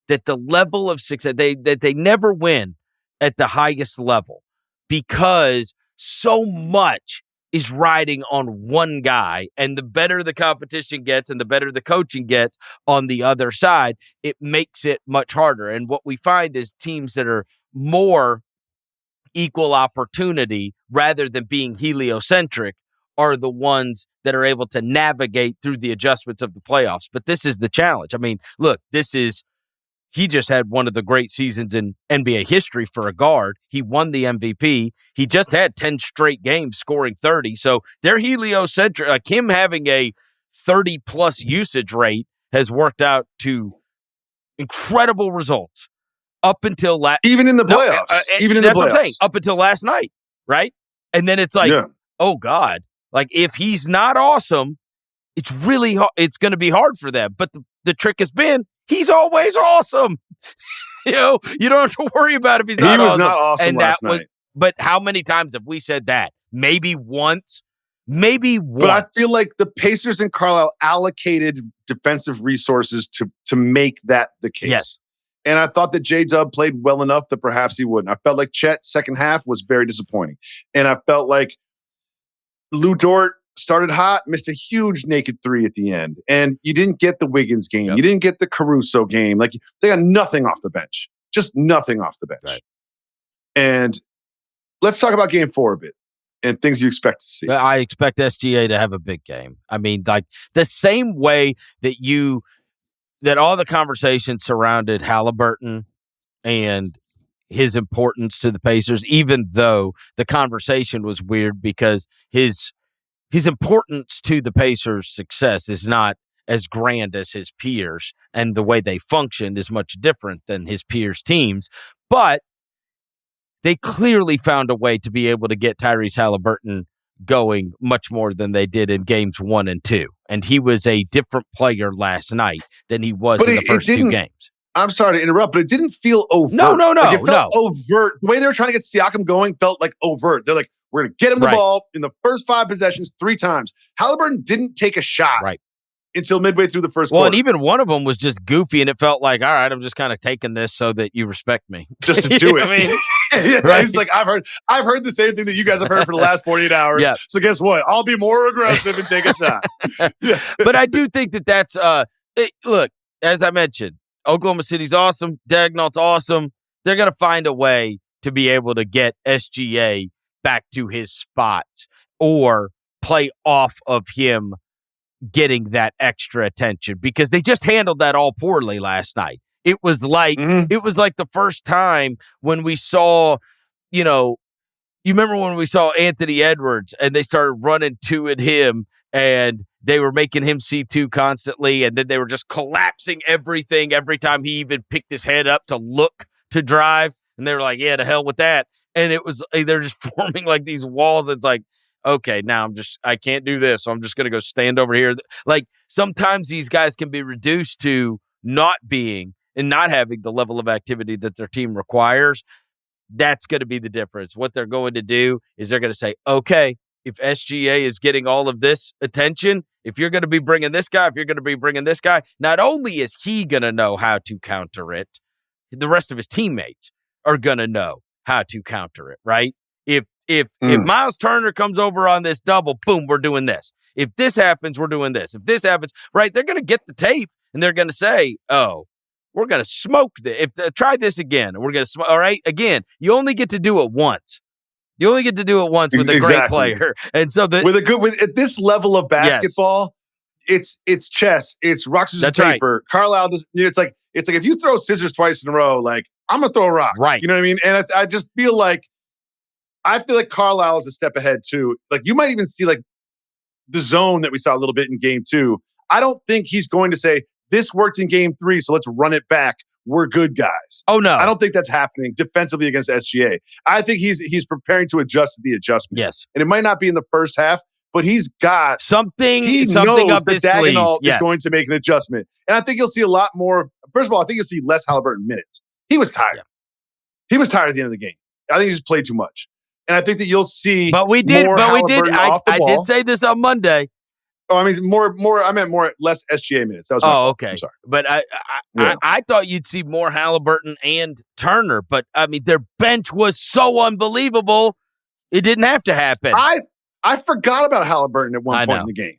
Speaker 1: that the level of success, that they never win at the highest level because so much is riding on one guy. And the better the competition gets and the better the coaching gets on the other side, it makes it much harder. And what we find is teams that are more equal opportunity rather than being heliocentric are the ones that are able to navigate through the adjustments of the playoffs. But this is the challenge. I mean, look, he just had one of the great seasons in NBA history for a guard. He won the MVP. He just had 10 straight games scoring 30. So they're heliocentric. Like him having a 30-plus usage rate has worked out to incredible results up until
Speaker 2: even in the playoffs.
Speaker 1: That's what I'm saying. Up until last night, right? And then it's like, oh God, like if he's not awesome, it's going to be hard for them. But the trick has been, he's always awesome. You don't have to worry about if he's not awesome.
Speaker 2: He was not awesome last night.
Speaker 1: But how many times have we said that? Maybe once. But
Speaker 2: I feel like the Pacers and Carlisle allocated defensive resources to make that the case.
Speaker 1: Yes.
Speaker 2: And I thought that J-Dub played well enough that perhaps he wouldn't. I felt like Chet's second half was very disappointing. And I felt like Lou Dort started hot, missed a huge naked 3 at the end. And you didn't get the Wiggins game. Yep. You didn't get the Caruso game. Like they got nothing off the bench. Just nothing off the bench.
Speaker 1: Right.
Speaker 2: And let's talk about game 4 a bit and things you expect to see.
Speaker 1: I expect SGA to have a big game. I mean, like the same way that all the conversation surrounded Halliburton and his importance to the Pacers, even though the conversation was weird because his importance to the Pacers' success is not as grand as his peers, and the way they functioned is much different than his peers' teams. But they clearly found a way to be able to get Tyrese Halliburton going much more than they did in games 1 and 2. And he was a different player last night than he was in the first 2 games.
Speaker 2: I'm sorry to interrupt, but it didn't feel overt.
Speaker 1: No.
Speaker 2: Like it felt overt. The way they were trying to get Siakam going felt like overt. They're like, we're going to get him the ball in the first 5 possessions 3 times. Halliburton didn't take a shot until midway through the first quarter.
Speaker 1: And even one of them was just goofy, and it felt like, all right, I'm just kind of taking this so that you respect me.
Speaker 2: Just to do it.
Speaker 1: I mean,
Speaker 2: He's like, I've heard the same thing that you guys have heard for the last 48 hours.
Speaker 1: Yeah.
Speaker 2: So guess what? I'll be more aggressive and take a shot.
Speaker 1: But I do think that's look, as I mentioned, Oklahoma City's awesome. Dagnall's awesome. They're going to find a way to be able to get SGA back to his spot or play off of him getting that extra attention because they just handled that all poorly last night. It was like the first time when we saw, you remember when we saw Anthony Edwards and they started running to at him and they were making him C2 constantly, and then they were just collapsing everything every time he even picked his head up to look to drive. And they were like, yeah, to hell with that. And they're just forming like these walls. It's like, okay, now I can't do this. So I'm just going to go stand over here. Like sometimes these guys can be reduced to not being and not having the level of activity that their team requires. That's going to be the difference. What they're going to do is they're going to say, okay, if SGA is getting all of this attention, if you're going to be bringing this guy, not only is he going to know how to counter it, the rest of his teammates are going to know how to counter it, right? If Miles Turner comes over on this double, boom, we're doing this. If this happens, we're doing this. If this happens, right, they're going to get the tape and they're going to say, oh, we're going to smoke this. Try this again. We're going to smoke. All right, again, you only get to do it once. You only get to do it once with a great player. And so
Speaker 2: at this level of basketball, it's chess, it's rock, scissors, paper. Right. Carlisle does, it's like if you throw scissors twice in a row, like I'm gonna throw a rock.
Speaker 1: Right.
Speaker 2: You know what I mean? And I just feel like Carlisle is a step ahead too. Like you might even see like the zone that we saw a little bit in game 2. I don't think he's going to say this worked in game 3, so let's run it back. We're good guys.
Speaker 1: Oh no,
Speaker 2: I don't think that's happening defensively against SGA. I think he's preparing to adjust to the adjustment.
Speaker 1: Yes,
Speaker 2: and it might not be in the first half, but he's got
Speaker 1: something.
Speaker 2: He
Speaker 1: something
Speaker 2: knows
Speaker 1: up
Speaker 2: that
Speaker 1: his sleeve.
Speaker 2: Dagnall
Speaker 1: Yes.
Speaker 2: is going to make an adjustment, and I think you'll see a lot more. First of all, I think you'll see less Halliburton minutes. He was tired. Yeah. He was tired at the end of the game. I think he just played too much, and I think that you'll see.
Speaker 1: But we did. I did say this on Monday.
Speaker 2: Oh, I mean, I meant less SGA minutes. That was
Speaker 1: okay.
Speaker 2: I'm sorry.
Speaker 1: But I thought you'd see more Halliburton and Turner. But I mean, their bench was so unbelievable. It didn't have to happen.
Speaker 2: I forgot about Halliburton at one point in the game.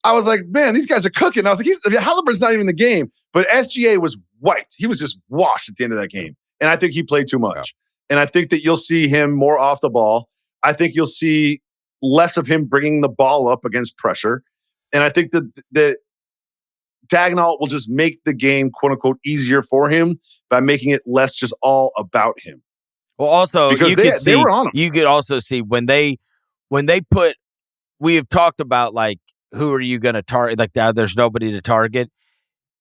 Speaker 2: I was like, man, these guys are cooking. I was like, Halliburton's not even in the game. But SGA was wiped. He was just washed at the end of that game. And I think he played too much. Yeah. And I think that you'll see him more off the ball. I think you'll see less of him bringing the ball up against pressure. And I think that Dagnall will just make the game, quote unquote, easier for him by making it less just all about him.
Speaker 1: Well, also,
Speaker 2: because they were on him.
Speaker 1: You could also see when they put, we have talked about like, who are you going to target? Like now there's nobody to target.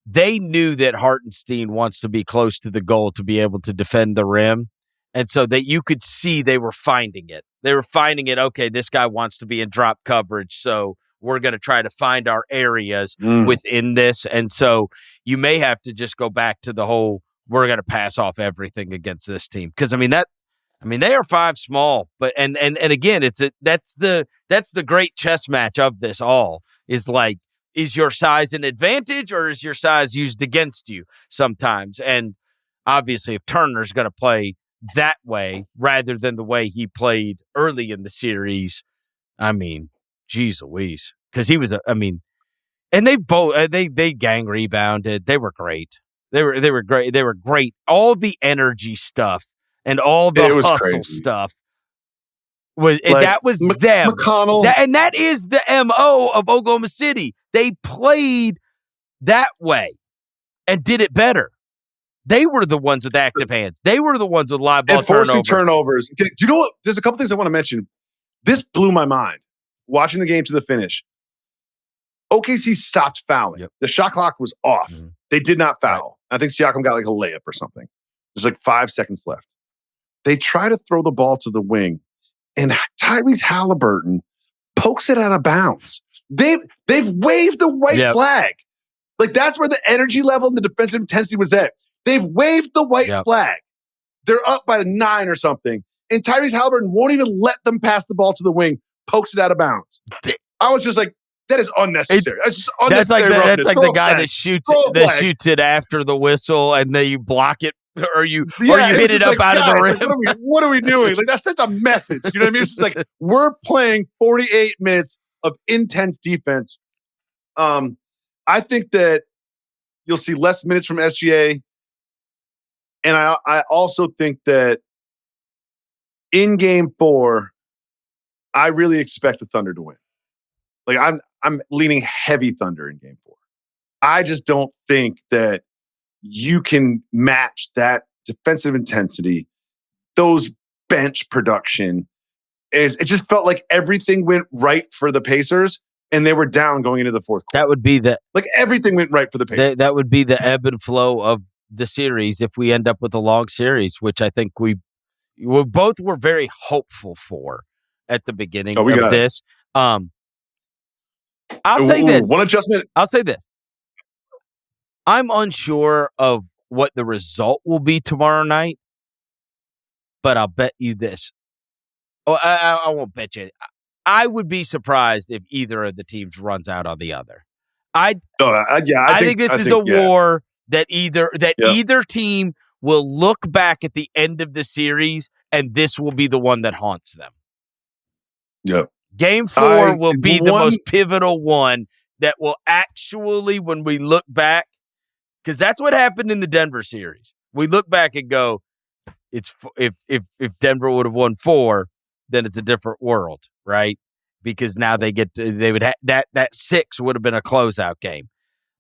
Speaker 1: They knew that Hartenstein wants to be close to the goal to be able to defend the rim. And so that you could see they were finding it. Okay, this guy wants to be in drop coverage. So we're going to try to find our areas within this. And so you may have to just go back to the whole, we're going to pass off everything against this team. Because they are 5 small, but and again, that's the great chess match of this all is like, is your size an advantage or is your size used against you sometimes? And obviously if Turner's going to play that way rather than the way he played early in the series, I mean, geez Louise. Because he was, and they both, they gang rebounded. They were great. They were great. They were great. All the energy stuff and all the hustle stuff that was them.
Speaker 2: McConnell.
Speaker 1: And that is the MO of Oklahoma City. They played that way and did it better. They were the ones with active hands. They were the ones with live ball
Speaker 2: forcing turnovers. Do you know what? There's a couple things I want to mention. This blew my mind. Watching the game to the finish. OKC stopped fouling. Yep. The shot clock was off. Mm-hmm. They did not foul. Right. I think Siakam got like a layup or something. There's like 5 seconds left. They try to throw the ball to the wing, and Tyrese Halliburton pokes it out of bounds. They've waved the white flag. Like that's where the energy level and the defensive intensity was at. They've waved the white flag. They're up by 9 or something. And Tyrese Halliburton won't even let them pass the ball to the wing, pokes it out of bounds. I was just like, that is unnecessary. That's just unnecessary.
Speaker 1: That's like the guy that shoots it after the whistle, and then you block it, or you hit it up out of the rim.
Speaker 2: Like, what are we doing? Like, that's such a message. You know what I mean? It's just like, we're playing 48 minutes of intense defense. I think that you'll see less minutes from SGA. And I also think that in game 4, I really expect the Thunder to win. Like, I'm leaning heavy Thunder in game 4. I just don't think that you can match that defensive intensity, those bench production. It just felt like everything went right for the Pacers, and they were down going into the fourth quarter.
Speaker 1: That would be
Speaker 2: everything went right for the Pacers.
Speaker 1: That would be the ebb and flow of the series if we end up with a long series, which I think we both were very hopeful for at the beginning of this. I'll say this.
Speaker 2: One adjustment.
Speaker 1: I'll say this. I'm unsure of what the result will be tomorrow night, but I'll bet you this. Oh, I won't bet you. I would be surprised if either of the teams runs out on the other. I think this is a war that either team will look back at the end of the series, and this will be the one that haunts them.
Speaker 2: Yep.
Speaker 1: Game 4 will be the most pivotal one that will actually, when we look back, because that's what happened in the Denver series. We look back and go, "It's if Denver would have won 4, then it's a different world, right?" Because now they would that 6 would have been a closeout game.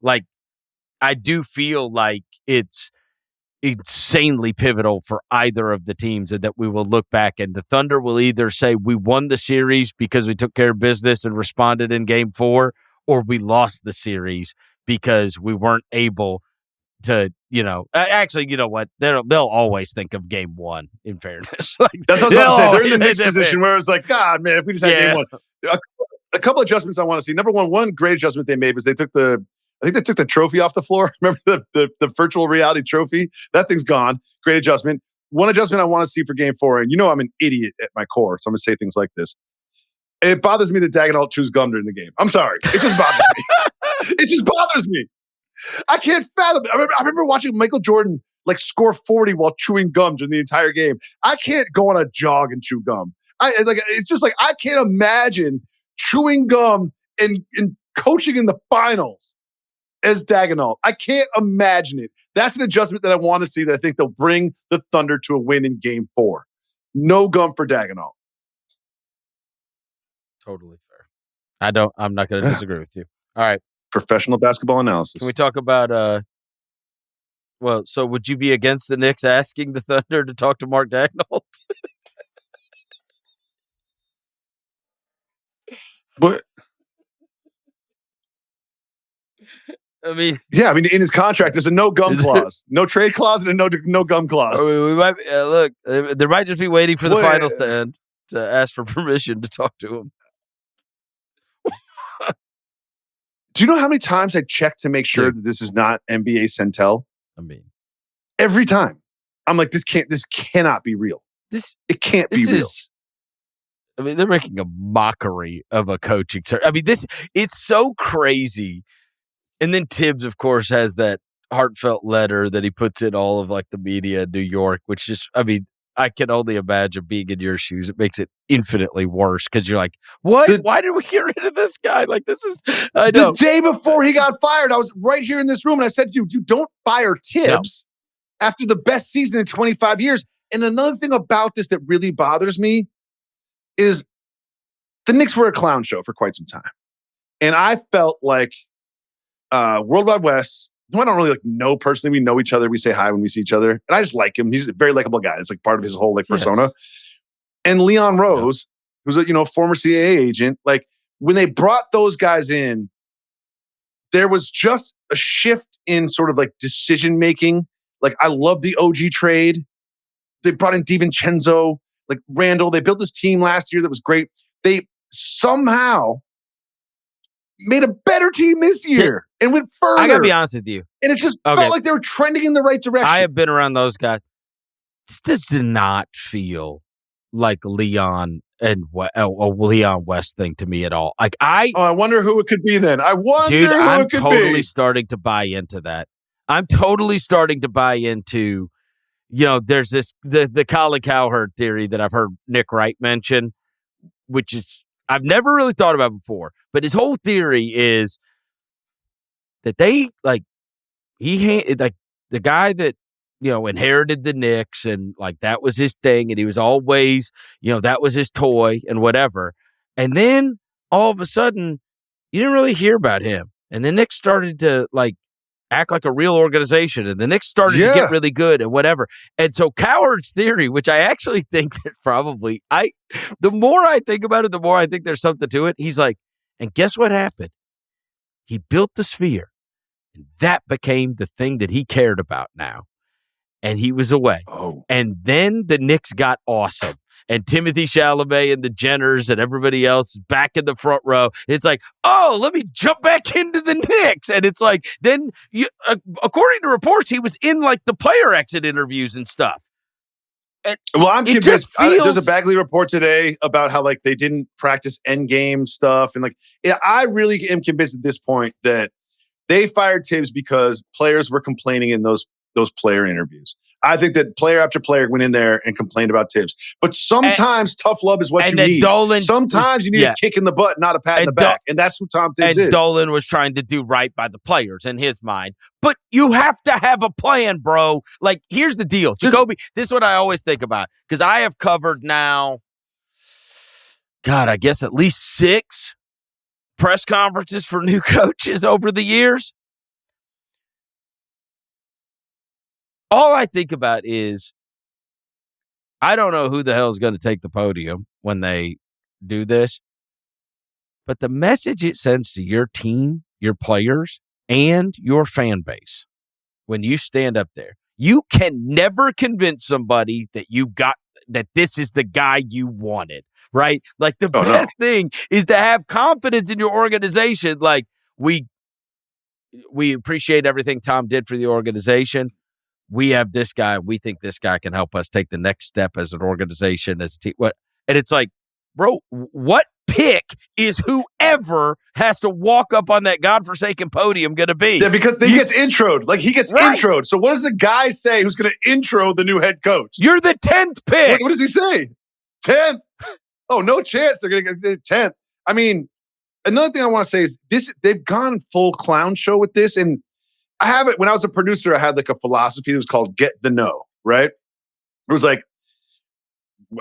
Speaker 1: Like, I do feel like it's insanely pivotal for either of the teams, and that we will look back and the Thunder will either say we won the series because we took care of business and responded in game 4, or we lost the series because we weren't able to, actually, you know what? They'll always think of game 1, in fairness. Like,
Speaker 2: that's what I was about to say. They're in the Knicks position where it's like, God, man, if we just had game 1. A couple adjustments I want to see. Number one great adjustment they made was they took the trophy off the floor. Remember the virtual reality trophy? That thing's gone. Great adjustment. One adjustment I want to see for game 4, and I'm an idiot at my core, so I'm going to say things like this. It bothers me that Daigneault chews gum during the game. I'm sorry. It just bothers me. It just bothers me. I can't fathom it. I remember watching Michael Jordan score 40 while chewing gum during the entire game. I can't go on a jog and chew gum. It's just like, I can't imagine chewing gum and coaching in the finals as Daigneault. I can't imagine it. That's an adjustment that I want to see, that I think they'll bring the Thunder to a win in game 4. No gum for Daigneault.
Speaker 1: Totally fair. I'm not going to disagree with you. All right.
Speaker 2: Professional basketball analysis.
Speaker 1: Can we talk about so would you be against the Knicks asking the Thunder to talk to Mark Daigneault?
Speaker 2: But
Speaker 1: I mean,
Speaker 2: in his contract, there's a no gum clause, no trade clause, and a no gum clause.
Speaker 1: I mean, we might look. They might just be waiting for the finals to end to ask for permission to talk to him.
Speaker 2: Do you know how many times I checked to make sure that this is not NBA Centel?
Speaker 1: I mean,
Speaker 2: every time I'm like, this cannot be real. It can't be real.
Speaker 1: They're making a mockery of a coaching search. It's so crazy. And then Tibbs, of course, has that heartfelt letter that he puts in all of the media in New York, which just, I can only imagine being in your shoes. It makes it infinitely worse because you're like, what? Why did we get rid of this guy? I know.
Speaker 2: The day before he got fired, I was right here in this room and I said to you, don't fire Tibbs after the best season in 25 years. And another thing about this that really bothers me is the Knicks were a clown show for quite some time. And I felt like World Wide West, who I don't really know personally. We know each other. We say hi when we see each other. And I just like him. He's a very likable guy. It's part of his whole persona. Yes. And Leon Rose, who's a former CAA agent, when they brought those guys in, there was just a shift in sort of decision making. I love the OG trade. They brought in DiVincenzo, Randall. They built this team last year that was great. They somehow made a better team this year and went further.
Speaker 1: I got to be honest with you.
Speaker 2: And it just felt like they were trending in the right direction.
Speaker 1: I have been around those guys. This did not feel like Leon and a Leon West thing to me at all. Like I
Speaker 2: wonder who it could be then. I'm
Speaker 1: totally starting to buy into that. I'm totally starting to buy into, there's this the Colin Cowherd theory that I've heard Nick Wright mention, which is I've never really thought about before. But his whole theory is that they the guy that inherited the Knicks and that was his thing, and he was always that was his toy and whatever. And then all of a sudden, you didn't really hear about him, and the Knicks started to act like a real organization, and the Knicks started to get really good and whatever. And so Cowherd's theory, which I actually think that probably the more I think about it, the more I think there's something to it. He's like, and guess what happened? He built the Sphere, and that became the thing that he cared about now. And he was away.
Speaker 2: Oh.
Speaker 1: And then the Knicks got awesome. And Timothy Chalamet and the Jenners and everybody else back in the front row. It's like, oh, let me jump back into the Knicks. And it's like, then, according to reports, he was in the player exit interviews and stuff. And
Speaker 2: I'm convinced. There's a Bagley report today about how they didn't practice end game stuff. And I really am convinced at this point that they fired Tibbs because players were complaining in those player interviews. I think that player after player went in there and complained about Tibbs. But sometimes tough love is what you need. Sometimes you need a kick in the butt, not a pat in the back. And that's who Tom Tibbs is.
Speaker 1: And Dolan was trying to do right by the players in his mind. But you have to have a plan, bro. Here's the deal. Jacoby, this is what I always think about. Because I have covered now, I guess at least 6 press conferences for new coaches over the years. All I think about is I don't know who the hell is going to take the podium when they do this, but the message it sends to your team, your players, and your fan base when you stand up there, you can never convince somebody that this is the guy you wanted, right? The best thing is to have confidence in your organization. We appreciate everything Tom did for the organization. We have this guy. We think this guy can help us take the next step as an organization, as a team. And it's like, bro, what pick is whoever has to walk up on that godforsaken podium going to be?
Speaker 2: Yeah, because he gets introed. He gets introed. So what does the guy say who's going to intro the new head coach?
Speaker 1: You're the 10th pick.
Speaker 2: What does he say? 10th? Oh, no chance they're going to get the 10th. I mean, another thing I want to say is they've gone full clown show with this, and I have it when I was a producer. I had a philosophy that was called "Get the Know." Right? It was I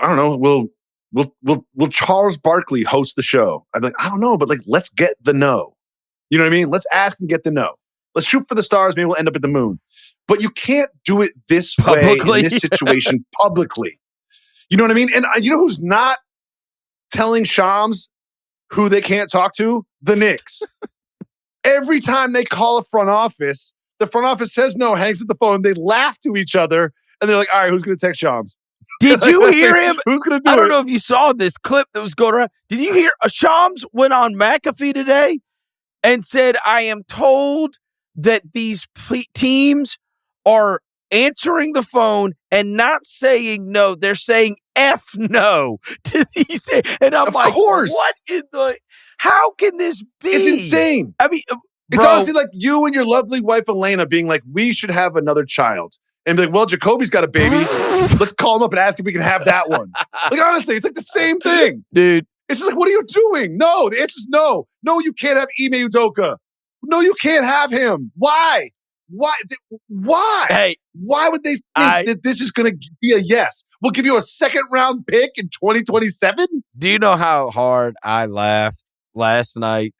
Speaker 2: don't know. Will Charles Barkley host the show? I'm I don't know, but let's get the know. You know what I mean? Let's ask and get the know. Let's shoot for the stars. Maybe we'll end up at the moon. But you can't do it this publicly. Way in this situation publicly. You know what I mean? And you know who's not telling Shams who they can't talk to? The Knicks. Every time they call a front office, the front office says no, hangs up the phone. They laugh to each other, and they're like, all right, who's going to text Shams?
Speaker 1: Did you hear him?
Speaker 2: Who's going to do it?
Speaker 1: I don't know if you saw this clip that was going around. Did you hear? Shams went on McAfee today and said, I am told that these teams are answering the phone and not saying no. They're saying F no to these. And I'm of course. What in the... How can this be?
Speaker 2: It's insane.
Speaker 1: I mean,
Speaker 2: it's honestly you and your lovely wife, Elena, being we should have another child. And be well, Jacoby's got a baby. Let's call him up and ask if we can have that one. Honestly, it's the same thing.
Speaker 1: Dude.
Speaker 2: It's just what are you doing? No, the answer's no. No, you can't have Ime Udoka. No, you can't have him. Why? Why?
Speaker 1: Hey.
Speaker 2: Why would they think that this is going to be a yes? We'll give you a second round pick in 2027?
Speaker 1: Do you know how hard I laughed last night?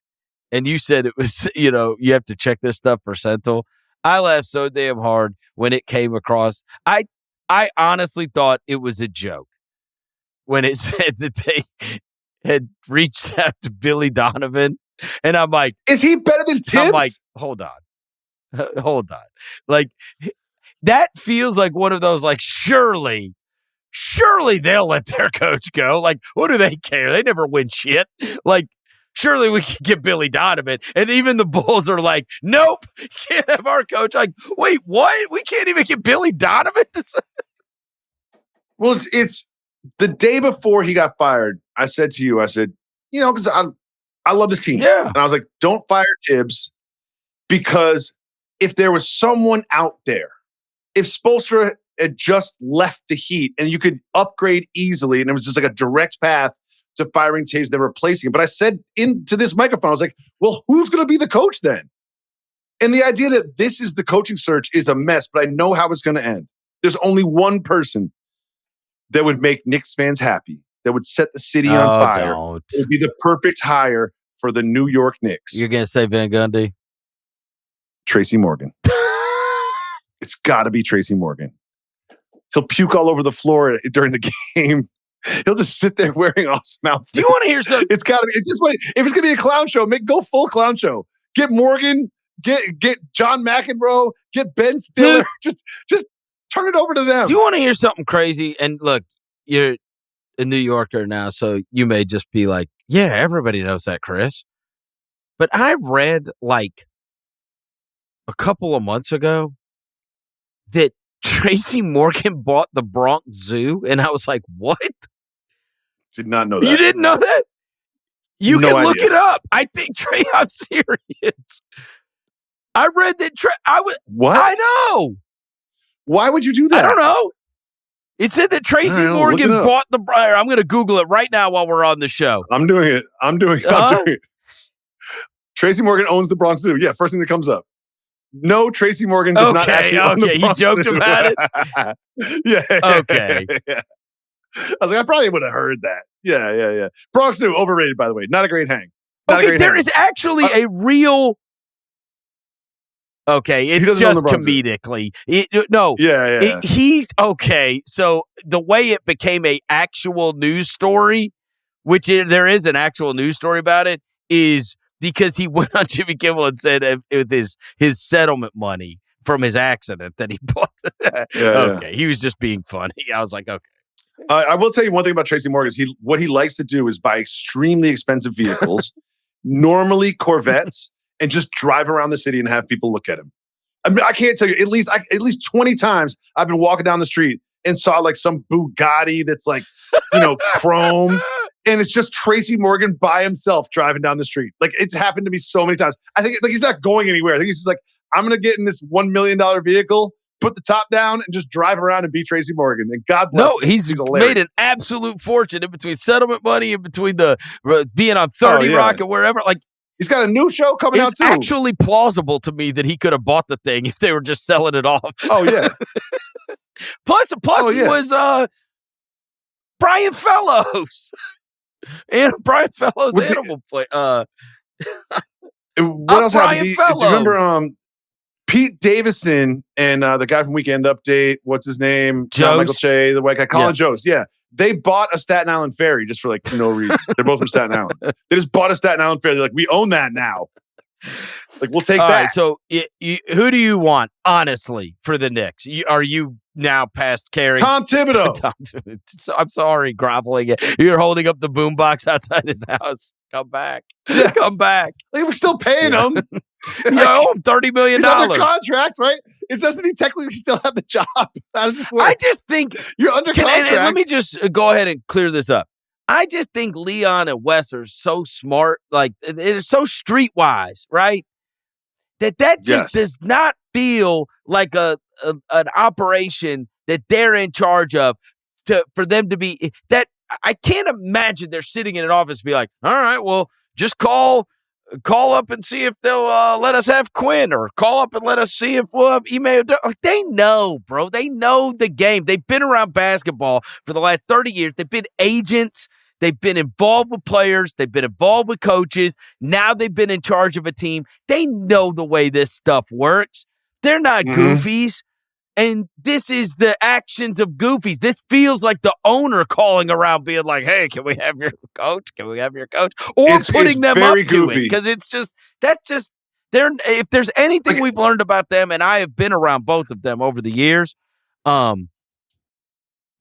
Speaker 1: And you said it was, you have to check this stuff for Sentinel. I laughed so damn hard when it came across. I honestly thought it was a joke when it said that they had reached out to Billy Donovan. And I'm like,
Speaker 2: is he better than Tibbs?
Speaker 1: I'm like, hold on. That feels like one of those, surely they'll let their coach go. What do they care? They never win shit. surely we can get Billy Donovan. And even the Bulls are like, nope, can't have our coach. Like, wait, what? We can't even get Billy Donovan?
Speaker 2: Well, it's the day before he got fired. I said to you, because I love this team.
Speaker 1: Yeah.
Speaker 2: And I was like, don't fire Tibbs, because if there was someone out there, if Spoelstra had just left the Heat and you could upgrade easily and it was just like a direct path to firing Taves than replacing him. But I said into this microphone, I was like, well, who's going to be the coach then? And the idea that this is the coaching search is a mess, but I know how it's going to end. There's only one person that would make Knicks fans happy, that would set the city on fire.
Speaker 1: Don't.
Speaker 2: It would be the perfect hire for the New York Knicks.
Speaker 1: You're going to say Van Gundy?
Speaker 2: Tracy Morgan. It's got to be Tracy Morgan. He'll puke all over the floor during the game. He'll just sit there wearing awesome outfits.
Speaker 1: Do you want to hear something?
Speaker 2: It's got to be. It's just like, if it's going to be a clown show, go full clown show. Get Morgan, get John McEnroe, get Ben Stiller.
Speaker 1: Dude,
Speaker 2: just turn it over to them.
Speaker 1: Do you want to hear something crazy? And look, you're a New Yorker now, so you may just be like, yeah, everybody knows that, Chris. But I read like a couple of months ago that Tracy Morgan bought the Bronx Zoo, and I was like, what?
Speaker 2: Did not know that.
Speaker 1: You didn't know that? You
Speaker 2: No
Speaker 1: can look
Speaker 2: idea.
Speaker 1: it up. I think I'm serious. I read that.
Speaker 2: What?
Speaker 1: I know.
Speaker 2: Why would you do that?
Speaker 1: I don't know. It said that Tracy Morgan bought the. I'm going to Google it right now while we're on the show.
Speaker 2: I'm doing it. I'm doing it. Tracy Morgan owns the Bronx Zoo. Yeah, first thing that comes up. No, Tracy Morgan does not actually own the Bronx
Speaker 1: Zoo. He joked about
Speaker 2: it? Yeah.
Speaker 1: Okay.
Speaker 2: Yeah. I was like, I probably would have heard that. Yeah. Bronx Zoo, overrated, by the way. Not a great hang.
Speaker 1: There is actually a real... Okay, it's just comedically. He's okay. So the way it became a actual news story, which there is an actual news story about it, is because he went on Jimmy Kimmel and said with his settlement money from his accident that he bought. He was just being funny. I was like, okay.
Speaker 2: I will tell you one thing about Tracy Morgan is what he likes to do is buy extremely expensive vehicles, normally Corvettes, and just drive around the city and have people look at him. I mean, I can't tell you, at least 20 times I've been walking down the street and saw like some Bugatti that's like, chrome. And it's just Tracy Morgan by himself driving down the street. Like, it's happened to me so many times. I think he's not going anywhere. I think he's just like, I'm going to get in this $1 million vehicle, put the top down, and just drive around and be Tracy Morgan. And God bless him.
Speaker 1: He's made an absolute fortune in between settlement money, in between the being on 30 Rock and wherever. Like,
Speaker 2: he's got a new show coming out too.
Speaker 1: It's actually plausible to me that he could have bought the thing if they were just selling it off.
Speaker 2: Oh yeah.
Speaker 1: Plus he was Brian Fellows. And Brian Fellows animal play.
Speaker 2: What else happened? Do you remember Pete Davidson and the guy from Weekend Update? What's his name? John Michael Che, the white guy, Colin Jost. Yeah. They bought a Staten Island ferry just for like no reason. They're both from Staten Island. They just bought a Staten Island ferry. They're like, we own that now. Like, we'll take that.
Speaker 1: All right, so who do you want, honestly, for the Knicks? Are you now past Carey?
Speaker 2: Tom Thibodeau.
Speaker 1: I'm sorry, groveling it. You're holding up the boombox outside his house. Come back. Yes. Come back.
Speaker 2: Like, we're still paying him.
Speaker 1: You owe him $30 million.
Speaker 2: He's under contract, right? Doesn't he technically still have the job? How does this work?
Speaker 1: I just think
Speaker 2: you're under contract.
Speaker 1: And let me just go ahead and clear this up. I just think Leon and Wes are so smart, like they're so streetwise, right? That just does not feel like an operation that they're in charge of. For them to be that, I can't imagine they're sitting in an office and be like, all right, well, just call up and see if they'll let us have Quinn, or call up and let us see if we'll have email. Like, they know, bro. They know the game. They've been around basketball for the last 30 years. They've been agents. They've been involved with players. They've been involved with coaches. Now they've been in charge of a team. They know the way this stuff works. They're not goofies. And this is the actions of goofies. This feels like the owner calling around being like, hey, can we have your coach? Can we have your coach? Or putting them up to it. Because it's just, if there's anything we've learned about them, and I have been around both of them over the years, the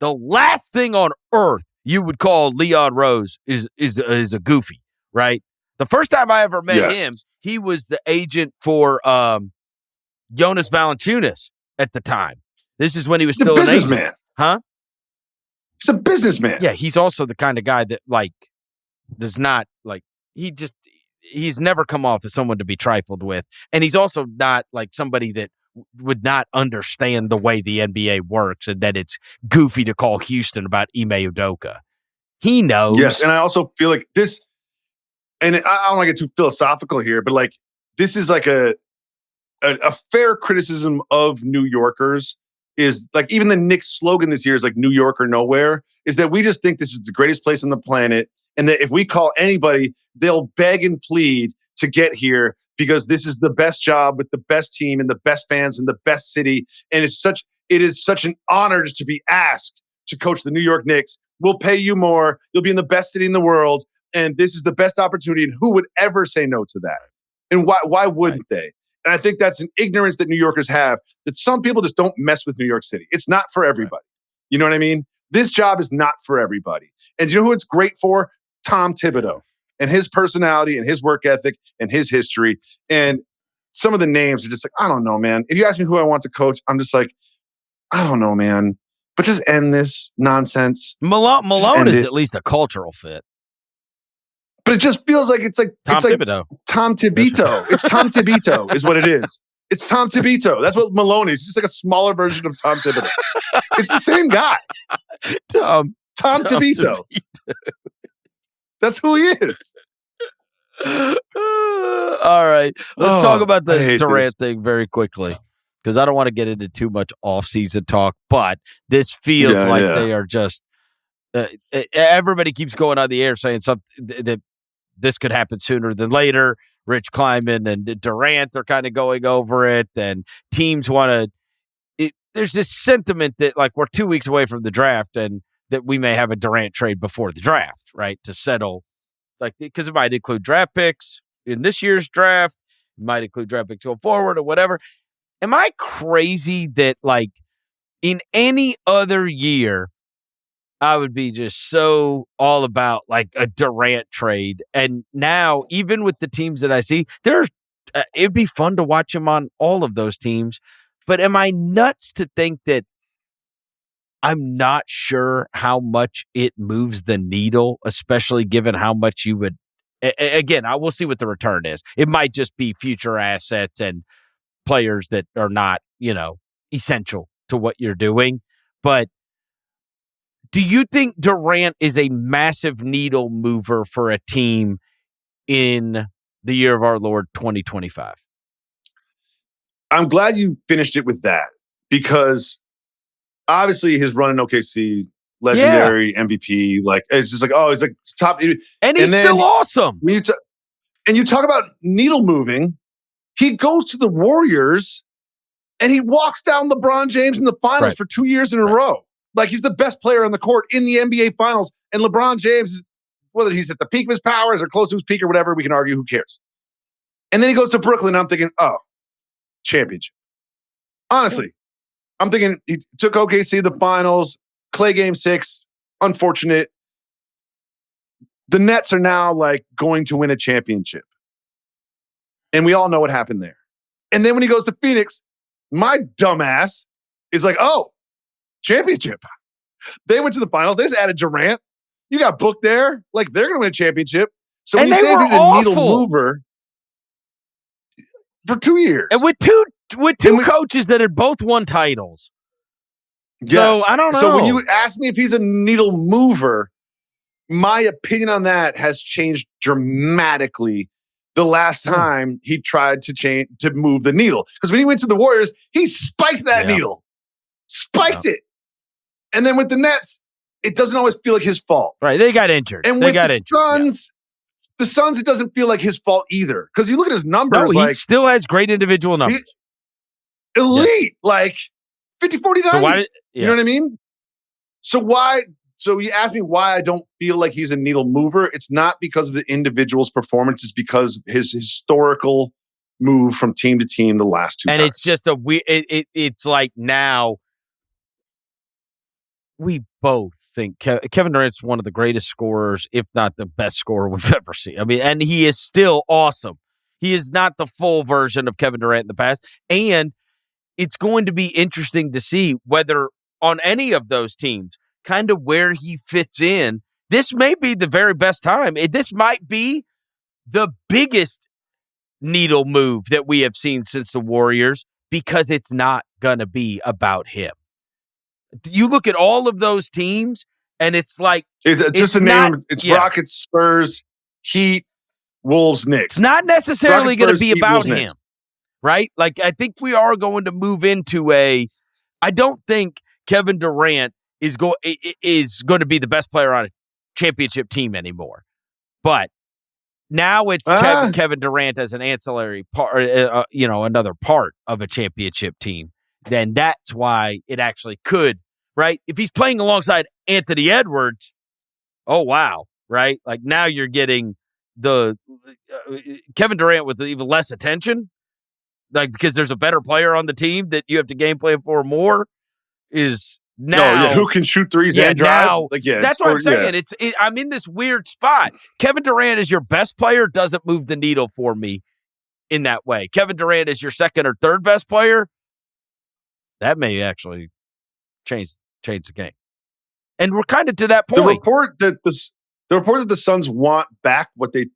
Speaker 1: last thing on earth you would call Leon Rose is a goofy, right? The first time I ever met
Speaker 2: Yes.
Speaker 1: him, he was the agent for Jonas Valanciunas at the time. This is when he was
Speaker 2: He's
Speaker 1: still
Speaker 2: a
Speaker 1: an agent.
Speaker 2: businessman.
Speaker 1: Huh?
Speaker 2: He's a businessman.
Speaker 1: Yeah, he's also the kind of guy that, like, does not, like, he's never come off as someone to be trifled with. And he's also not, like, somebody that would not understand the way the NBA works and that it's goofy to call Houston about Ime Udoka. He knows.
Speaker 2: Yes, and I also feel like this, and I don't want to get too philosophical here, but like this is like a fair criticism of New Yorkers is like even the Knicks slogan this year is like New York or nowhere, is that we just think this is the greatest place on the planet. And that if we call anybody, they'll beg and plead to get here because this is the best job with the best team and the best fans and the best city. And it is such an honor to be asked to coach the New York Knicks. We'll pay you more. You'll be in the best city in the world. And this is the best opportunity. And who would ever say no to that? And why wouldn't they? And I think that's an ignorance that New Yorkers have, that some people just don't mess with New York City. It's not for everybody. You know what I mean? This job is not for everybody. And you know who it's great for? Tom Thibodeau and his personality and his work ethic and his history. And some of the names are just like, I don't know, man. If you ask me who I want to coach, I'm just like, I don't know, man. But just end this nonsense.
Speaker 1: Malone is at least a cultural fit.
Speaker 2: But it just feels like it's like
Speaker 1: Thibodeau.
Speaker 2: Tom Tibito. It's Tom Tibito is what it is. It's Tom Tibito. That's what Malone is. It's just like a smaller version of Tom Thibodeau. It's the same guy. Tom Tibito. That's who he is.
Speaker 1: All right. Let's talk about the Durant thing very quickly, because I don't want to get into too much off-season talk, but this feels they are just everybody keeps going on the air saying something that this could happen sooner than later. Rich Kleiman and Durant are kind of going over it, and teams want to. There's this sentiment that like we're 2 weeks away from the draft, and that we may have a Durant trade before the draft, right? To settle, like because it might include draft picks in this year's draft, it might include draft picks going forward or whatever. Am I crazy that like in any other year, I would be just so all about like a Durant trade. And now, even with the teams that I see, it'd be fun to watch him on all of those teams. But am I nuts to think that I'm not sure how much it moves the needle, especially given how much you would, again, I will see what the return is. It might just be future assets and players that are not, essential to what you're doing. But do you think Durant is a massive needle mover for a team in the year of our Lord 2025?
Speaker 2: I'm glad you finished it with that, because obviously his run in OKC, legendary MVP, like it's just like, he's like top.
Speaker 1: And he's still awesome.
Speaker 2: And you talk about needle moving, he goes to the Warriors and he walks down LeBron James in the finals for 2 years in a row. Like he's the best player on the court in the NBA finals. And LeBron James, whether he's at the peak of his powers or close to his peak or whatever, we can argue, who cares? And then he goes to Brooklyn. And I'm thinking, championship. Honestly, I'm thinking he took OKC the finals, Clay game 6, unfortunate. The Nets are now like going to win a championship. And we all know what happened there. And then when he goes to Phoenix, my dumbass is like, championship. They went to the finals. They just added Durant. You got booked there. Like they're going to win a championship. So when you say he's a needle mover for 2 years.
Speaker 1: And with two coaches that had both won titles.
Speaker 2: Yes.
Speaker 1: So I don't know.
Speaker 2: So when you ask me if he's a needle mover, my opinion on that has changed dramatically the last time he tried to move the needle. Because when he went to the Warriors, he spiked that needle. Spiked it. And then with the Nets, it doesn't always feel like his fault.
Speaker 1: Right. They got injured.
Speaker 2: And with the Suns, it doesn't feel like his fault either. Because you look at his numbers.
Speaker 1: No, he still has great individual numbers.
Speaker 2: Elite. Like 50, 40, 90.
Speaker 1: So
Speaker 2: you know what I mean? So you ask me why I don't feel like he's a needle mover. It's not because of the individual's performance. It's because of his historical move from team to team the last two times.
Speaker 1: And it's just it's like now we both think Kevin Durant's one of the greatest scorers, if not the best scorer we've ever seen. I mean, and he is still awesome. He is not the full version of Kevin Durant in the past. And it's going to be interesting to see whether on any of those teams, kind of where he fits in. This may be the very best time. This might be the biggest needle move that we have seen since the Warriors, because it's not going to be about him. You look at all of those teams, and it's like
Speaker 2: it's a name. It's Rockets, Spurs, Heat, Wolves, Knicks.
Speaker 1: It's not necessarily going to be about him, right? Like, I think we are going to move into I don't think Kevin Durant is going to be the best player on a championship team anymore. But now it's Kevin Durant as an ancillary part, another part of a championship team. Then that's why it actually could, right? If he's playing alongside Anthony Edwards, oh, wow, right? Like, now you're getting the Kevin Durant with even less attention, like, because there's a better player on the team that you have to game plan for more, is now.
Speaker 2: Who can shoot threes and drive?
Speaker 1: Now, that's what I'm saying. I'm in this weird spot. Kevin Durant is your best player, doesn't move the needle for me in that way. Kevin Durant is your second or third best player. That may actually change the game. And we're kind of to that point.
Speaker 2: The report that the Suns want back what they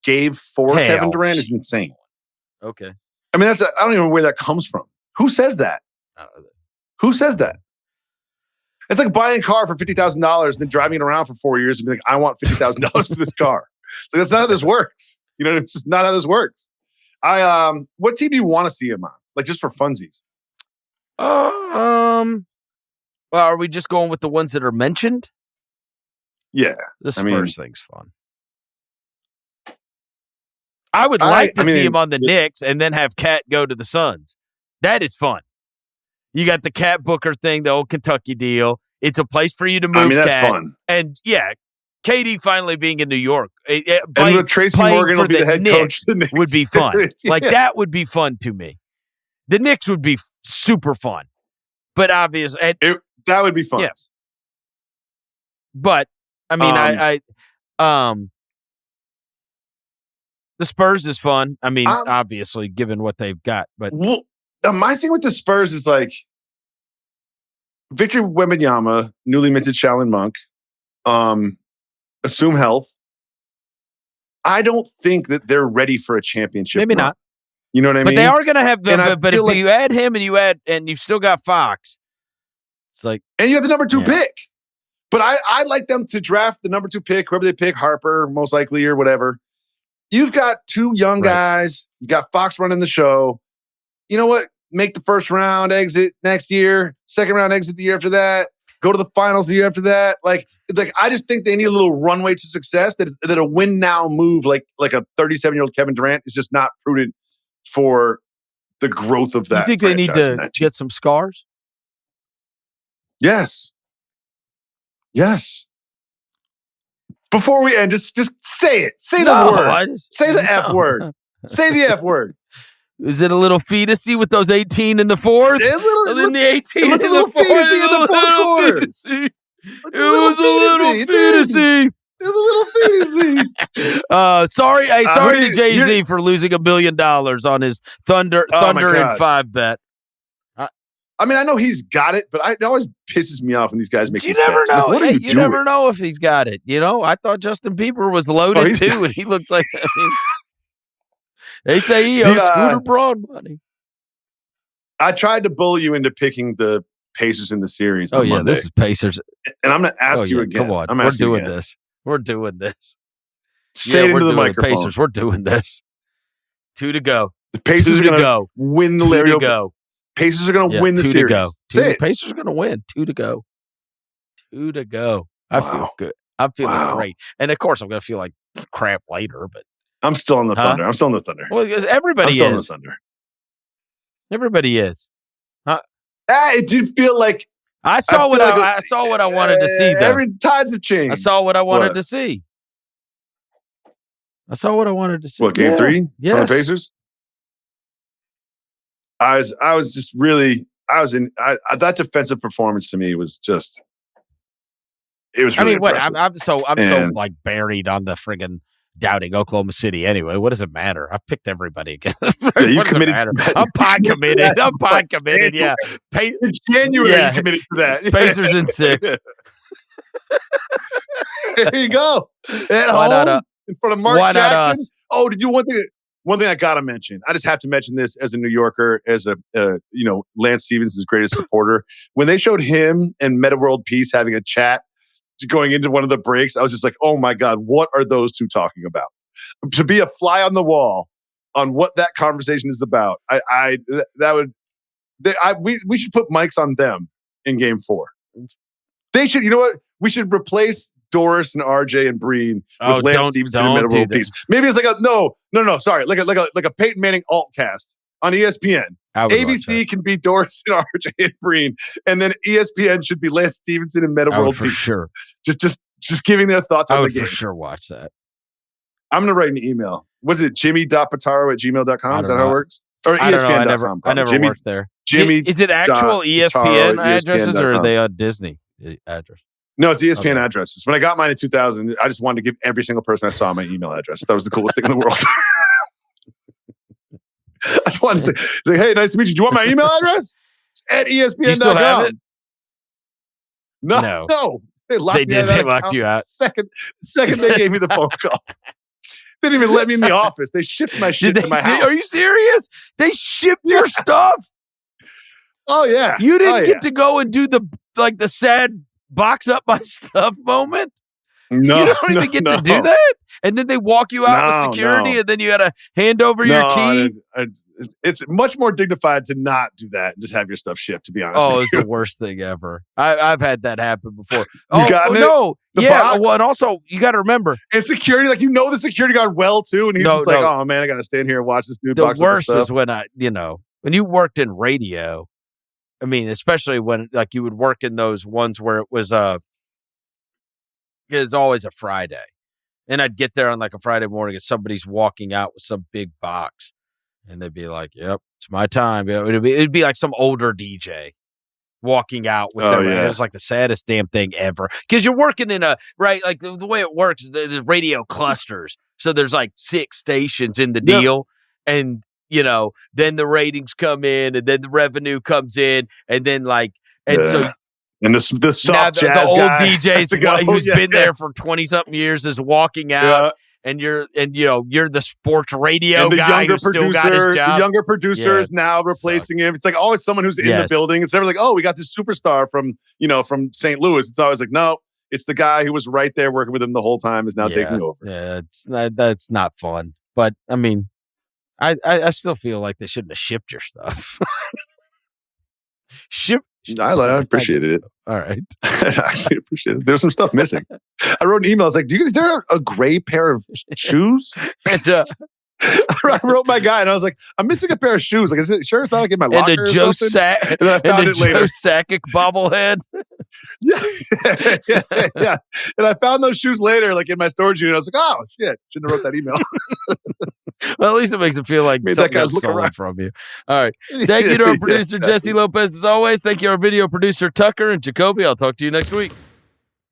Speaker 2: gave for Kevin Durant is insane.
Speaker 1: Okay.
Speaker 2: I mean, I don't even know where that comes from. Who says that? Who says that? It's like buying a car for $50,000 and then driving it around for 4 years and be like, I want $50,000 for this car. So that's not how this works. It's just not how this works. What team do you want to see him on? Like, just for funsies?
Speaker 1: Well, are we just going with the ones that are mentioned?
Speaker 2: Yeah.
Speaker 1: The Spurs thing's fun. I would like to see him on the Knicks and then have Cat go to the Suns. That is fun. You got the Cat Booker thing, the old Kentucky deal. It's a place for you to move.
Speaker 2: That's
Speaker 1: Cat.
Speaker 2: fun.
Speaker 1: And KD finally being in New York.
Speaker 2: And Tracy Morgan will be the head coach. The Knicks
Speaker 1: would be fun. Like, that would be fun to me. The Knicks would be super fun. But obviously,
Speaker 2: that would be fun.
Speaker 1: Yes. But I mean, the Spurs is fun. I mean, obviously, given what they've got. But
Speaker 2: my thing with the Spurs is like Victor Wembanyama, newly minted Shaolin Monk, assume health. I don't think that they're ready for a championship.
Speaker 1: Maybe not.
Speaker 2: You know what I mean?
Speaker 1: But they are going to have but if you add him and you've still got Fox, it's like,
Speaker 2: and you have the number 2 pick. But I like them to draft the number 2 pick, whoever they pick, Harper, most likely, or whatever. You've got 2 young guys. You got Fox running the show. You know what? Make the first round exit next year, second round exit the year after that, go to the finals the year after that. Like I just think they need a little runway to success, that a win now move like a 37-year-old Kevin Durant is just not prudent for the growth of that.
Speaker 1: You think they need to get some scars?
Speaker 2: Yes. Before we end, just say it. Say the word. Say the F word. Say the F word.
Speaker 1: Is it a little fetusy with those 18 in the fourth? And then the 18 in the fourth. It was a little fetusy.
Speaker 2: It was a little fetusy.
Speaker 1: Sorry to Jay-Z for losing $1 million on his Thunder and 5 bet.
Speaker 2: I mean, I know he's got it, but it always pisses me off when these guys make these
Speaker 1: bets. You never know.
Speaker 2: Like,
Speaker 1: you never know if he's got it. I thought Justin Bieber was loaded too, and he looks like. They say he owes Scooter Braun money.
Speaker 2: I tried to bully you into picking the Pacers in the series.
Speaker 1: Oh, yeah, this is Pacers.
Speaker 2: And I'm going to ask you again.
Speaker 1: Come on. We're doing this.
Speaker 2: Say it into the microphone.
Speaker 1: Pacers, we're doing this. 2 to go.
Speaker 2: The Pacers are going to win the Larry.
Speaker 1: 2 to go.
Speaker 2: Pacers are going to win the series.
Speaker 1: 2 to go. The Pacers are going to win. 2 to go. 2 to go. I feel good. I'm feeling great. And, of course, I'm going to feel like crap later, but.
Speaker 2: I'm still on the Thunder. I'm still on the Thunder.
Speaker 1: Well, because everybody is.
Speaker 2: I'm still on the Thunder.
Speaker 1: Everybody is.
Speaker 2: It did feel like
Speaker 1: I saw what I wanted to see. Though
Speaker 2: every tides have changed.
Speaker 1: I saw what I wanted to see.
Speaker 2: What, game 3?
Speaker 1: Yes.
Speaker 2: From the Pacers? I was just really that defensive performance to me was just It was really impressive.
Speaker 1: I'm so like buried on the friggin' doubting Oklahoma City anyway. What does it matter? I've picked everybody again. What does it matter? I'm pod committed. I'm pod committed. Yeah.
Speaker 2: In January, you committed to that.
Speaker 1: Pacers in 6.
Speaker 2: There you go. At home, in front of Mark Jackson. Oh, did you one thing I gotta mention? I just have to mention this as a New Yorker, as a Lance Stevens' greatest supporter. When they showed him and Meta World Peace having a chat going into one of the breaks, I was just like, oh my God, what are those two talking about? To be a fly on the wall on what that conversation is about, we should put mics on them in Game 4. They should, you know what? We should replace Doris and RJ and Breen with Lance Stevenson and Meta World Peace. Maybe it's like like a Peyton Manning alt cast on ESPN. ABC can be Doris and RJ and Breen, and then ESPN should be Lance Stevenson and Meta World Peace.
Speaker 1: Sure.
Speaker 2: Just giving their thoughts on the game.
Speaker 1: I would for sure watch that.
Speaker 2: I'm going to write an email. Was it jimmy.pataro@gmail.com? Is that how it works? Or ESPN.com.
Speaker 1: I never worked there.
Speaker 2: Jimmy.
Speaker 1: Is it actual ESPN addresses or are they a Disney address?
Speaker 2: No, it's ESPN addresses. When I got mine in 2000, I just wanted to give every single person I saw my email address. That was the coolest thing in the world. I just wanted to say, hey, nice to meet you. Do you want my email address? It's at ESPN.com.
Speaker 1: Do you still have it?
Speaker 2: No. They
Speaker 1: locked you out.
Speaker 2: Second they gave me the phone call. They didn't even let me in the office. They shipped my shit to my house.
Speaker 1: Are you serious? They shipped your stuff?
Speaker 2: Oh, yeah.
Speaker 1: You didn't get to go and do the sad box up my stuff moment?
Speaker 2: No,
Speaker 1: you don't even get to do that? And then they walk you out with security and then you got to hand over your key?
Speaker 2: It's much more dignified to not do that and just have your stuff shipped, to be honest.
Speaker 1: Oh, it's the worst thing ever. I've had that happen before.
Speaker 2: Box?
Speaker 1: Well, and also, you got to remember.
Speaker 2: And security, the security guard well, too, and he's oh, man, I got to stand here and watch this dude box up
Speaker 1: the
Speaker 2: stuff.
Speaker 1: worst was when you worked in radio, I mean, especially when, you would work in those ones where it was always a Friday. And I'd get there on a Friday morning and somebody's walking out with some big box. And they'd be like, yep, it's my time. It'd be like some older DJ walking out with them. It was the saddest damn thing ever. Because you're working in the way it works, there's radio clusters. So there's 6 stations in the deal. And, then the ratings come in and then the revenue comes in. And then so...
Speaker 2: And the soft jazz
Speaker 1: the old
Speaker 2: guy
Speaker 1: DJ's who's been there for 20-something years is walking out, and you're the sports radio guy who still got his job.
Speaker 2: The younger producer is now replacing him. It's always someone who's in the building. It's never we got this superstar from St. Louis. It's always no, it's the guy who was right there working with him the whole time is now taking over.
Speaker 1: Yeah, that's not fun. But I mean, I still feel like they shouldn't have shipped your stuff.
Speaker 2: I appreciated it.
Speaker 1: All right.
Speaker 2: I actually appreciate it. There was some stuff missing. I wrote an email. I was like, is there a gray pair of shoes?
Speaker 1: And,
Speaker 2: I wrote my guy and I was like, I'm missing a pair of shoes. Is it sure it's not in my locker
Speaker 1: and a Joe Sakic bobblehead.
Speaker 2: Yeah. And I found those shoes later, in my storage unit. I was like, oh, shit. Shouldn't have wrote that email.
Speaker 1: Well, at least it makes it feel like something got stolen from you. All right. Thank you to our producer, Jessie Lopez, as always. Thank you to our video producer, Tucker and Jacoby. I'll talk to you next week.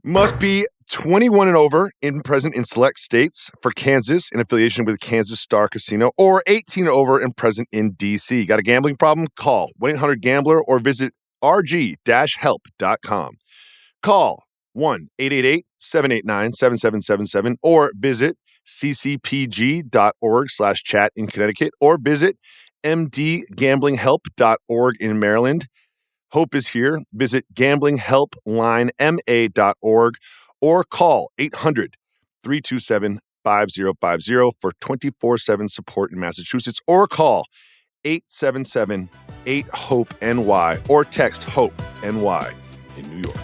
Speaker 2: Must be 21 and over and present in select states for Kansas in affiliation with Kansas Star Casino, or 18 and over and present in D.C. Got a gambling problem? Call 1-800-GAMBLER or visit rg-help.com. Call 1-888-789-7777 or visit ccpg.org/chat in Connecticut or visit mdgamblinghelp.org in Maryland. Hope is here. Visit gamblinghelplinema.org or call 800-327-5050 for 24/7 support in Massachusetts, or call 877-8-HOPE-NY or text HOPE-NY in New York.